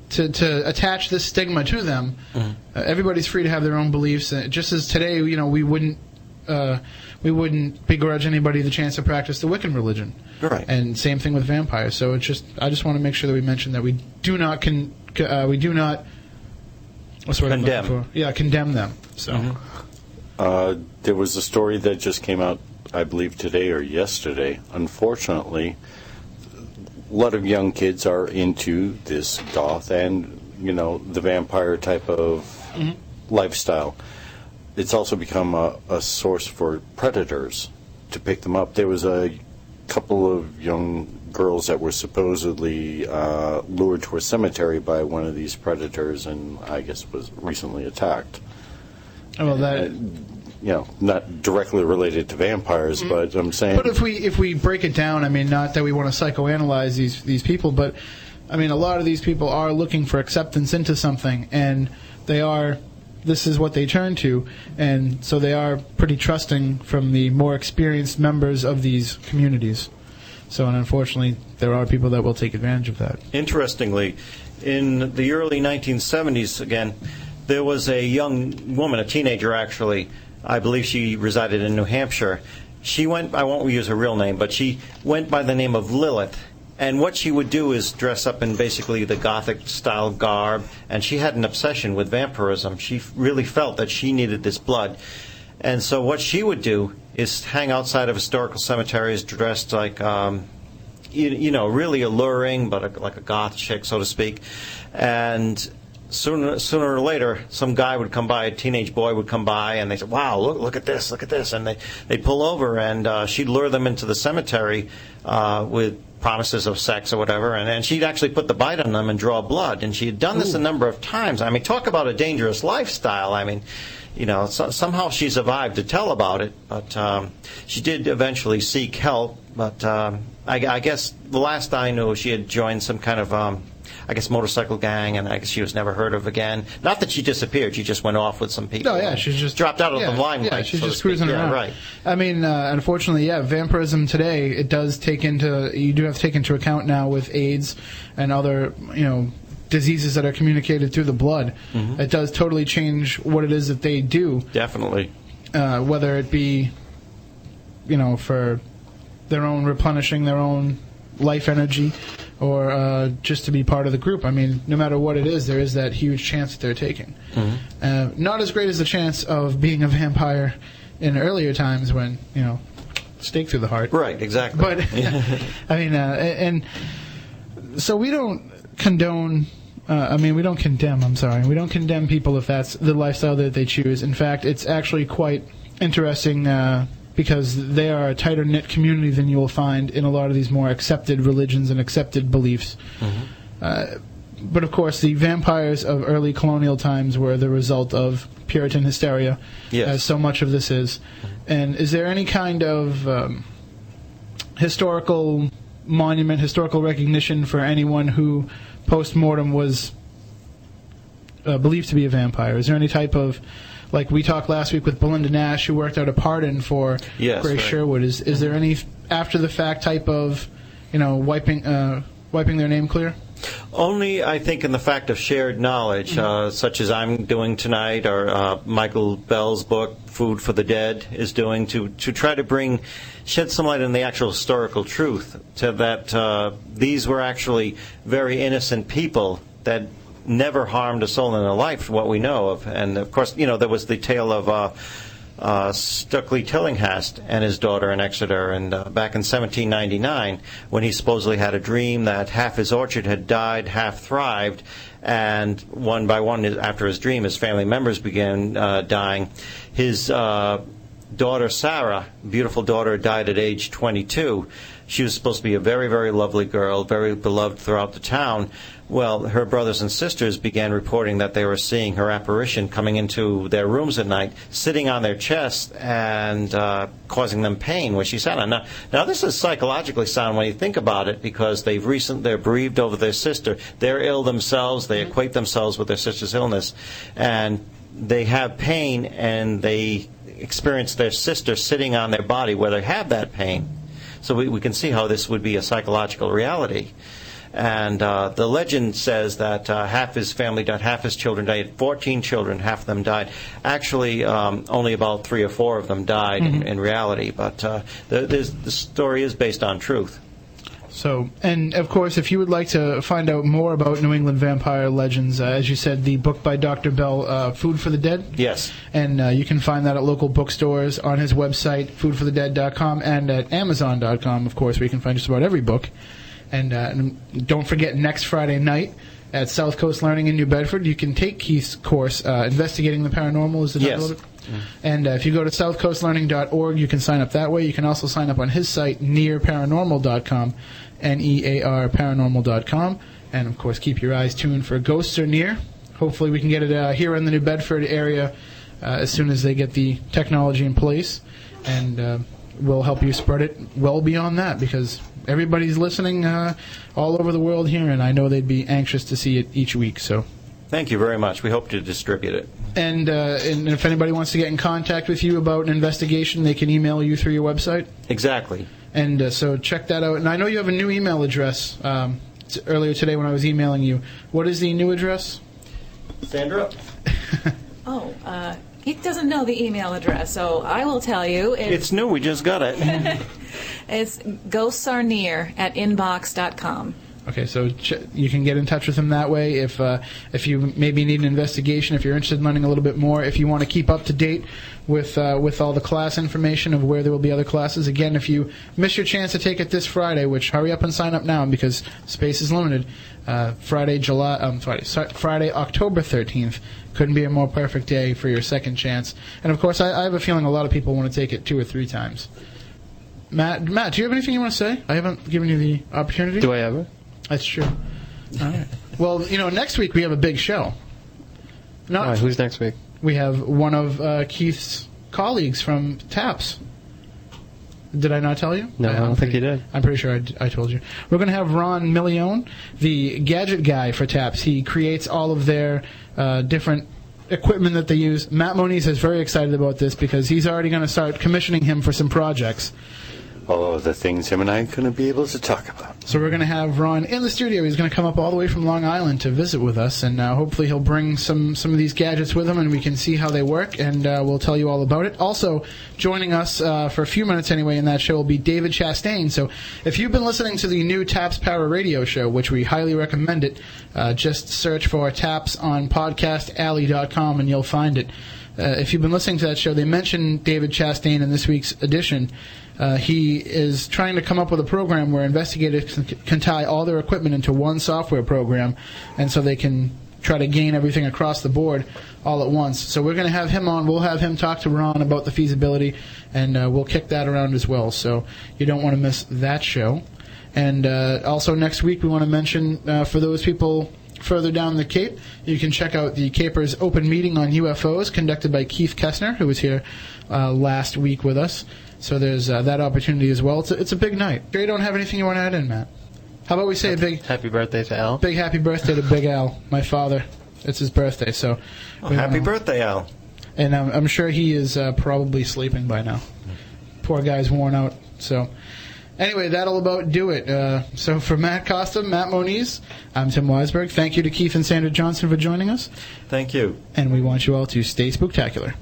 to attach this stigma to them, mm-hmm. Everybody's free to have their own beliefs. Just as today, we wouldn't begrudge anybody the chance to practice the Wiccan religion. Right. And same thing with vampires. So I just want to make sure that we mention that we do not condemn. Condemn them. So. Mm-hmm. There was a story that just came out, I believe today or yesterday. Unfortunately, a lot of young kids are into this goth and, the vampire type of mm-hmm. lifestyle. It's also become a source for predators to pick them up. There was a couple of young girls that were supposedly lured to a cemetery by one of these predators and I guess was recently attacked. Well, that... not directly related to vampires, mm-hmm. but I'm saying... But if we break it down, not that we want to psychoanalyze these people, but, a lot of these people are looking for acceptance into something, and this is what they turn to, and so they are pretty trusting from the more experienced members of these communities. So, and unfortunately, there are people that will take advantage of that. Interestingly, in the early 1970s, again, there was a young woman, a teenager actually, I believe she resided in New Hampshire. She went, I won't use her real name, but she went by the name of Lilith. And what she would do is dress up in basically the Gothic-style garb, and she had an obsession with vampirism. She really felt that she needed this blood. And so what she would do is hang outside of historical cemeteries dressed like, really alluring, but like a goth chick, so to speak. And sooner or later, some guy would come by, a teenage boy would come by, and they said, "Wow, look at this, and they'd pull over, and she'd lure them into the cemetery with promises of sex or whatever, and she'd actually put the bite on them and draw blood, and she had done this a number of times. Talk about a dangerous lifestyle. Somehow she survived to tell about it, but she did eventually seek help, but I guess the last I knew, she had joined some kind of motorcycle gang, and I guess she was never heard of again. Not that she disappeared; she just went off with some people. No, yeah, she's just dropped out of the limelight. Yeah, she's just cruising around. Right. Unfortunately, vampirism today, you do have to take into account now with AIDS and other diseases that are communicated through the blood. Mm-hmm. It does totally change what it is that they do. Definitely. Whether it be, for their own replenishing their own life energy, or just to be part of the group. No matter what it is, there is that huge chance that they're taking. Mm-hmm. Not as great as the chance of being a vampire in earlier times when, stake through the heart. Right, exactly. But, and so we don't condone, we don't condemn, we don't condemn people if that's the lifestyle that they choose. In fact, it's actually quite interesting because they are a tighter-knit community than you will find in a lot of these more accepted religions and accepted beliefs. Mm-hmm. But, of course, the vampires of early colonial times were the result of Puritan hysteria, as so much of this is. And is there any kind of historical monument, historical recognition for anyone who, post-mortem, was believed to be a vampire? Is there any type of... Like we talked last week with Belinda Nash, who worked out a pardon for Grace Sherwood. Is there any after the fact type of, wiping their name clear? Only, I think, in the fact of shared knowledge, such as I'm doing tonight, or Michael Bell's book, Food for the Dead, is doing, to try to shed some light on the actual historical truth, to that these were actually very innocent people that never harmed a soul in their life, what we know of. And, of course, there was the tale of Stuckley Tillinghast and his daughter in Exeter. And back in 1799, when he supposedly had a dream that half his orchard had died, half thrived, and one by one, after his dream, his family members began dying. His daughter, Sarah, beautiful daughter, died at age 22. She was supposed to be a very, very lovely girl, very beloved throughout the town. Well, her brothers and sisters began reporting that they were seeing her apparition coming into their rooms at night, sitting on their chest and causing them pain when she sat on. Now, this is psychologically sound when you think about it, because they're bereaved over their sister. They're ill themselves. They equate themselves with their sister's illness, and they have pain, and they experience their sister sitting on their body where they have that pain. So we can see how this would be a psychological reality. And the legend says that half his family died, half his children died. 14 children, half of them died. Actually, only about 3 or 4 of them died in reality. But the story is based on truth. So, and of course, if you would like to find out more about New England vampire legends, as you said, the book by Dr. Bell, Food for the Dead? Yes. And you can find that at local bookstores, on his website, foodforthedead.com, and at amazon.com, of course, where you can find just about every book. And don't forget, next Friday night at South Coast Learning in New Bedford, you can take Keith's course, Investigating the Paranormal. Is the title of it? And if you go to southcoastlearning.org, you can sign up that way. You can also sign up on his site, N.E.A.R paranormal.com, N.E.A.R paranormal.com. And, of course, keep your eyes tuned for Ghosts Are Near. Hopefully we can get it here in the New Bedford area as soon as they get the technology in place. And we'll help you spread it well beyond that, because everybody's listening all over the world here, and I know they'd be anxious to see it each week. So, thank you very much. We hope to distribute it. And if anybody wants to get in contact with you about an investigation, they can email you through your website? Exactly. And so check that out. And I know you have a new email address earlier today when I was emailing you. What is the new address? Sandra? Keith doesn't know the email address, so I will tell you. It's new. We just got it. It's ghostsarnear@inbox.com. Okay, so you can get in touch with him that way if you maybe need an investigation, if you're interested in learning a little bit more, if you want to keep up to date with all the class information of where there will be other classes. Again, if you miss your chance to take it this Friday, which hurry up and sign up now because space is limited, Friday, October 13th, couldn't be a more perfect day for your second chance. And, of course, I have a feeling a lot of people want to take it 2 or 3 times. Matt, do you have anything you want to say? I haven't given you the opportunity. Do I ever? That's true. All right. Well, next week we have a big show. All right, who's next week? We have one of Keith's colleagues from TAPS. Did I not tell you? No, I don't think you did. I'm pretty sure I told you. We're going to have Ron Millione, the gadget guy for TAPS. He creates all of their different equipment that they use. Matt Moniz is very excited about this because he's already going to start commissioning him for some projects. Oh, the things him and I are going to be able to talk about. So we're going to have Ron in the studio. He's going to come up all the way from Long Island to visit with us, and hopefully he'll bring some of these gadgets with him, and we can see how they work, and we'll tell you all about it. Also, joining us for a few minutes anyway in that show will be David Chastain. So if you've been listening to the new Taps Power Radio show, which we highly recommend it, just search for Taps on podcastalley.com, and you'll find it. If you've been listening to that show, they mentioned David Chastain in this week's edition. He is trying to come up with a program where investigators can tie all their equipment into one software program, and so they can try to gain everything across the board all at once. So we're going to have him on. We'll have him talk to Ron about the feasibility, and we'll kick that around as well. So you don't want to miss that show. And also next week we want to mention, for those people further down the Cape, you can check out the Capers Open Meeting on UFOs conducted by Keith Kessner, who was here last week with us. So there's that opportunity as well. It's a big night. You don't have anything you want to add in, Matt? How about we say a big happy birthday to Al? Big happy birthday to Big Al, my father. It's his birthday, so happy birthday, Al. And I'm sure he is probably sleeping by now. Poor guy's worn out. So anyway, that'll about do it. So for Matt Costa, Matt Moniz, I'm Tim Weisberg. Thank you to Keith and Sandra Johnson for joining us. Thank you. And we want you all to stay spooktacular.